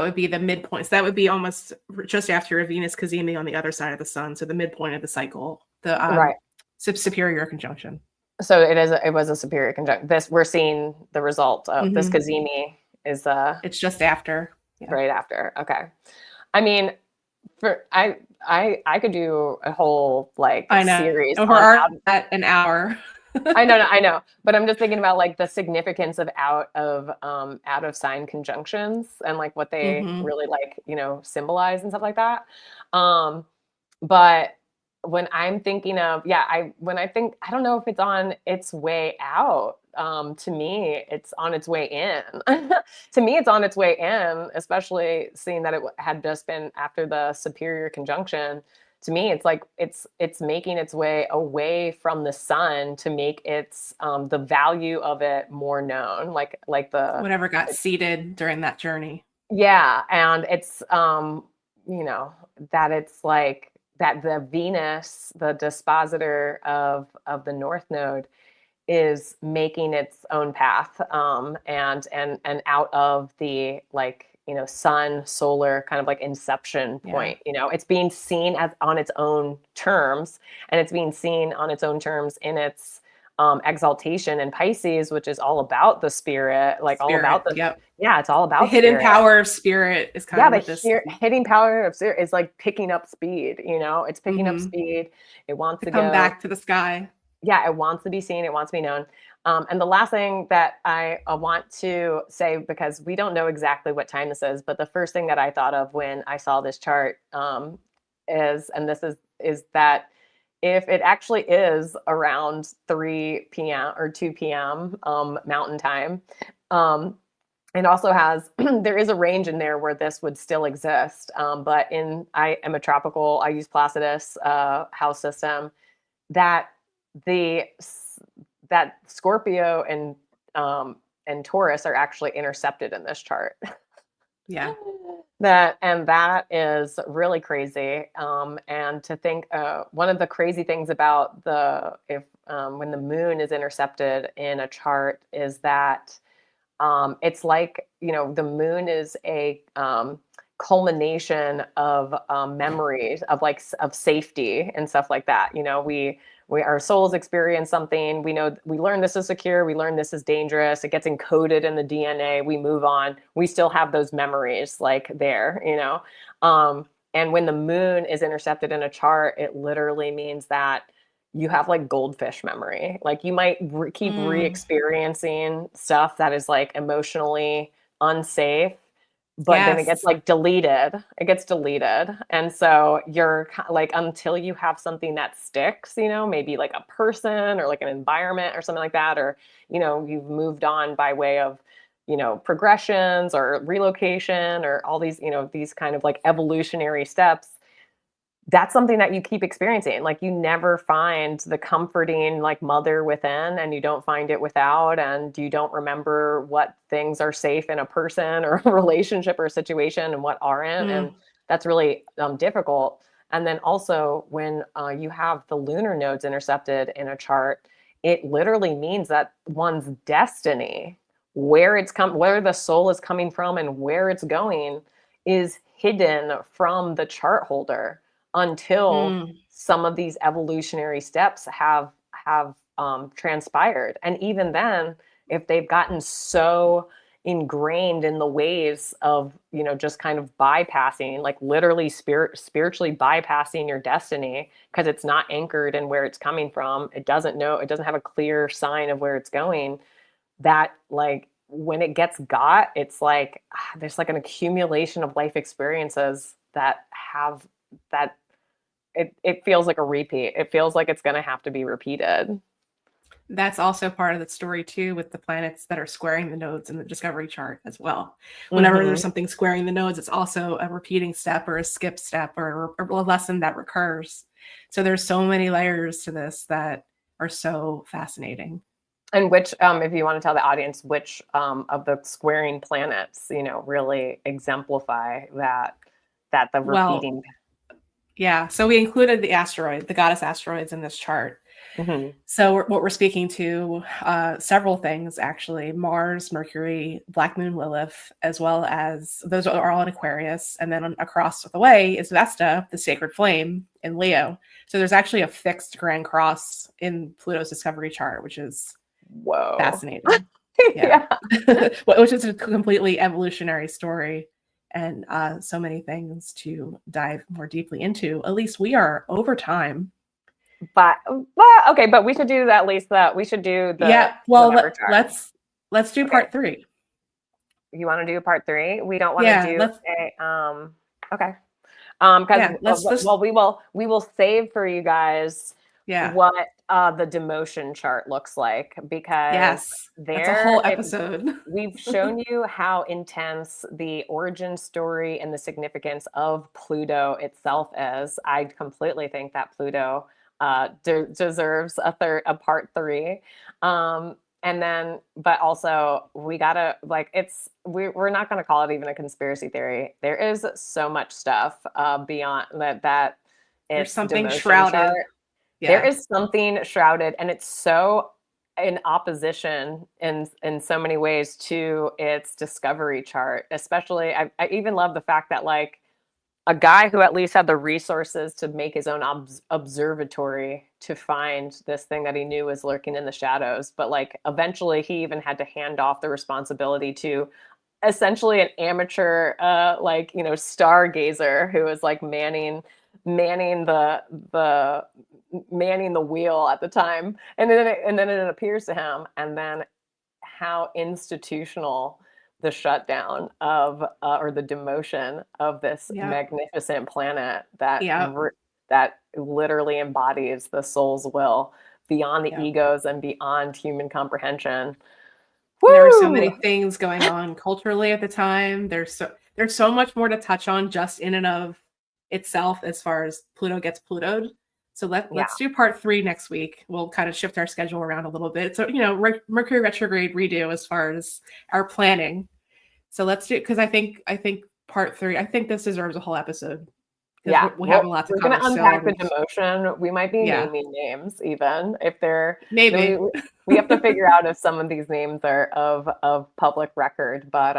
would be the midpoint. So that would be almost just after a Venus cazimi on the other side of the sun. So the midpoint of the cycle, the Right. superior conjunction. So it was a superior conjunct. This we're seeing the result of this Mhm. Kazemi is It's just after. Yeah. right after. Okay. I mean, for I could do a whole like I know. series Over on our out. at an hour. I know, but I'm just thinking about like the significance of out of sign conjunctions and like what they Mhm. really like, symbolize and stuff like that. Um, but when I'm thinking of when I think I don't know if it's on its way out. To me, it's on its way in. To me, it's on its way in, especially seeing that it had just been after the superior conjunction. To me, it's like it's making its way away from the sun to make its the value of it more known, like the Whatever got seeded during that journey. yeah, and it's you know, that it's like that the Venus, the dispositor of the North Node, is making its own path, and out of the like, sun solar kind of like inception Yeah. point. It's being seen as on its own terms, and it's being seen on its own terms in its exaltation in Pisces, which is all about the spirit, like all about Spirit. the Yep. yeah, it's all The about hidden spirit. power of spirit is kind Yeah, of the what this hitting power of spirit is like picking up speed, it's picking up mhm. speed. It wants To to come go. back to the sky. Yeah, it wants to be seen, it wants to be known. And the last thing that I want to say, because we don't know exactly what time this is, but the first thing that I thought of when I saw this chart is that if it actually is around 3 p.m. or 2 p.m. Mountain time, um, it also has there is a range in there where this would still exist. But I am a tropical, I use Placidus house system, that the that Scorpio and Taurus are actually intercepted in this chart. Yeah. That is really crazy. And to think, one of the crazy things about when the moon is intercepted in a chart is that it's like, the moon is a culmination of memories of of safety and stuff like that. Our souls experience something. We know we learn this is secure. We learn this is dangerous. It gets encoded in the DNA. We move on. We still have those memories there. And when the moon is intercepted in a chart, it literally means that you have like goldfish memory. Like you might keep re-experiencing stuff that is like emotionally unsafe, but then it gets like deleted. It gets deleted. And so you're like, until you have something that sticks, maybe like a person or like an environment or something like that, or, you've moved on by way of, progressions or relocation or all these, these kind of like evolutionary steps. That's something that you keep experiencing. Like you never find the comforting like mother within, and you don't find it without, and you don't remember what things are safe in a person or a relationship or a situation and what aren't. And that's really difficult. And then also when you have the lunar nodes intercepted in a chart, it literally means that one's destiny, where the soul is coming from and where it's going, is hidden from the chart holder until some of these evolutionary steps have transpired. And even then, if they've gotten so ingrained in the ways of, just kind of bypassing, like literally spiritually bypassing your destiny, because it's not anchored in where it's coming from, it doesn't have a clear sign of where it's going, that like when it gets got, it's like there's like an accumulation of life experiences that it feels like a repeat. It feels like it's going to have to be repeated. That's also part of the story too, with the planets that are squaring the nodes in the discovery chart as well. Whenever there's something squaring the nodes, it's also a repeating step or a skip step or a lesson that recurs. So there's so many layers to this that are so fascinating. And which, if you want to tell the audience, which of the squaring planets, really exemplify that the repeating. Yeah, so we included the goddess asteroids in this chart. So what we're speaking to, several things actually: Mars, Mercury, Black Moon, Lilith, as well as those are all in Aquarius. And then across the way is Vesta, the sacred flame, in Leo. So there's actually a fixed Grand Cross in Pluto's discovery chart, which is fascinating. Yeah. Which is a completely evolutionary story. And so many things to dive more deeply into. Elise, we are over time. But okay, but we should do that. At least that we should do the let's do part 3. You want to do part 3? We don't want to do okay. Because we will save for you guys what the demotion chart looks like, because that's a whole episode. We've shown you how intense the origin story and the significance of Pluto itself is. I completely think that Pluto deserves a part 3. And then, but also we gotta we're not going to call it even a conspiracy theory. There is so much stuff beyond that. There's something shrouded. There is something shrouded, and it's so in opposition in so many ways to its discovery chart. Especially, I even love the fact that like a guy who at least had the resources to make his own observatory to find this thing that he knew was lurking in the shadows. But like eventually he even had to hand off the responsibility to essentially an amateur, stargazer who was like manning the wheel at the time. And then it appears to him, and then how institutional the shutdown of or the demotion of this magnificent planet that literally embodies the soul's will beyond the egos and beyond human comprehension. There were so many things going on culturally at the time. There's so much more to touch on just in and of itself as far as Pluto gets Plutoed. So Yeah. let's do part 3 next week. We'll kind of shift our schedule around a little bit. So, Mercury retrograde redo as far as our planning. So let's do, because I think part 3, I think this deserves a whole episode. Yeah, We have a lot to we're cover. going to unpack the demotion. We might be naming names even if they're maybe. We have to figure out if some of these names are of public record. But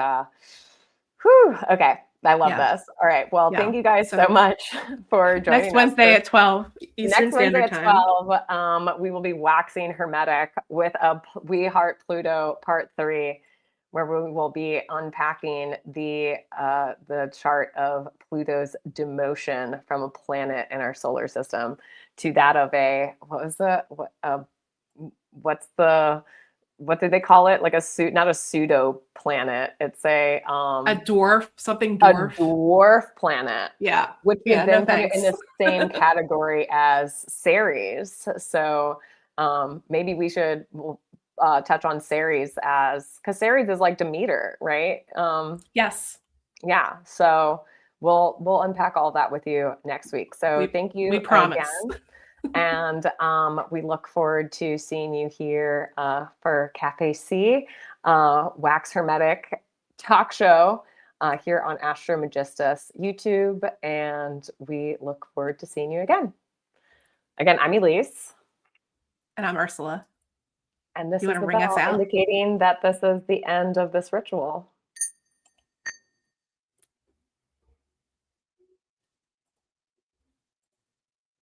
okay. I love this. All right. Well, thank you guys so much for joining us. Next Wednesday at 12 Eastern Standard Time. Next Wednesday at 12, we will be waxing Hermetic with a We Heart Pluto Part 3, where we will be unpacking the chart of Pluto's demotion from a planet in our solar system to that of what did they call it? Like not a pseudo planet. It's a dwarf, something dwarf. A dwarf planet. Yeah. Which would then put it in the same category as Ceres. So maybe we should touch on Ceres because Ceres is like Demeter, right? Yes. Yeah. So we'll unpack all that with you next week. So thank you. We promise. Again. And we look forward to seeing you here for Cafe C, Wax Hermetic talk show here on Astromegistus YouTube. And we look forward to seeing you again. Again, I'm Elise. And I'm Ursula. And this is the bell indicating that this is the end of this ritual.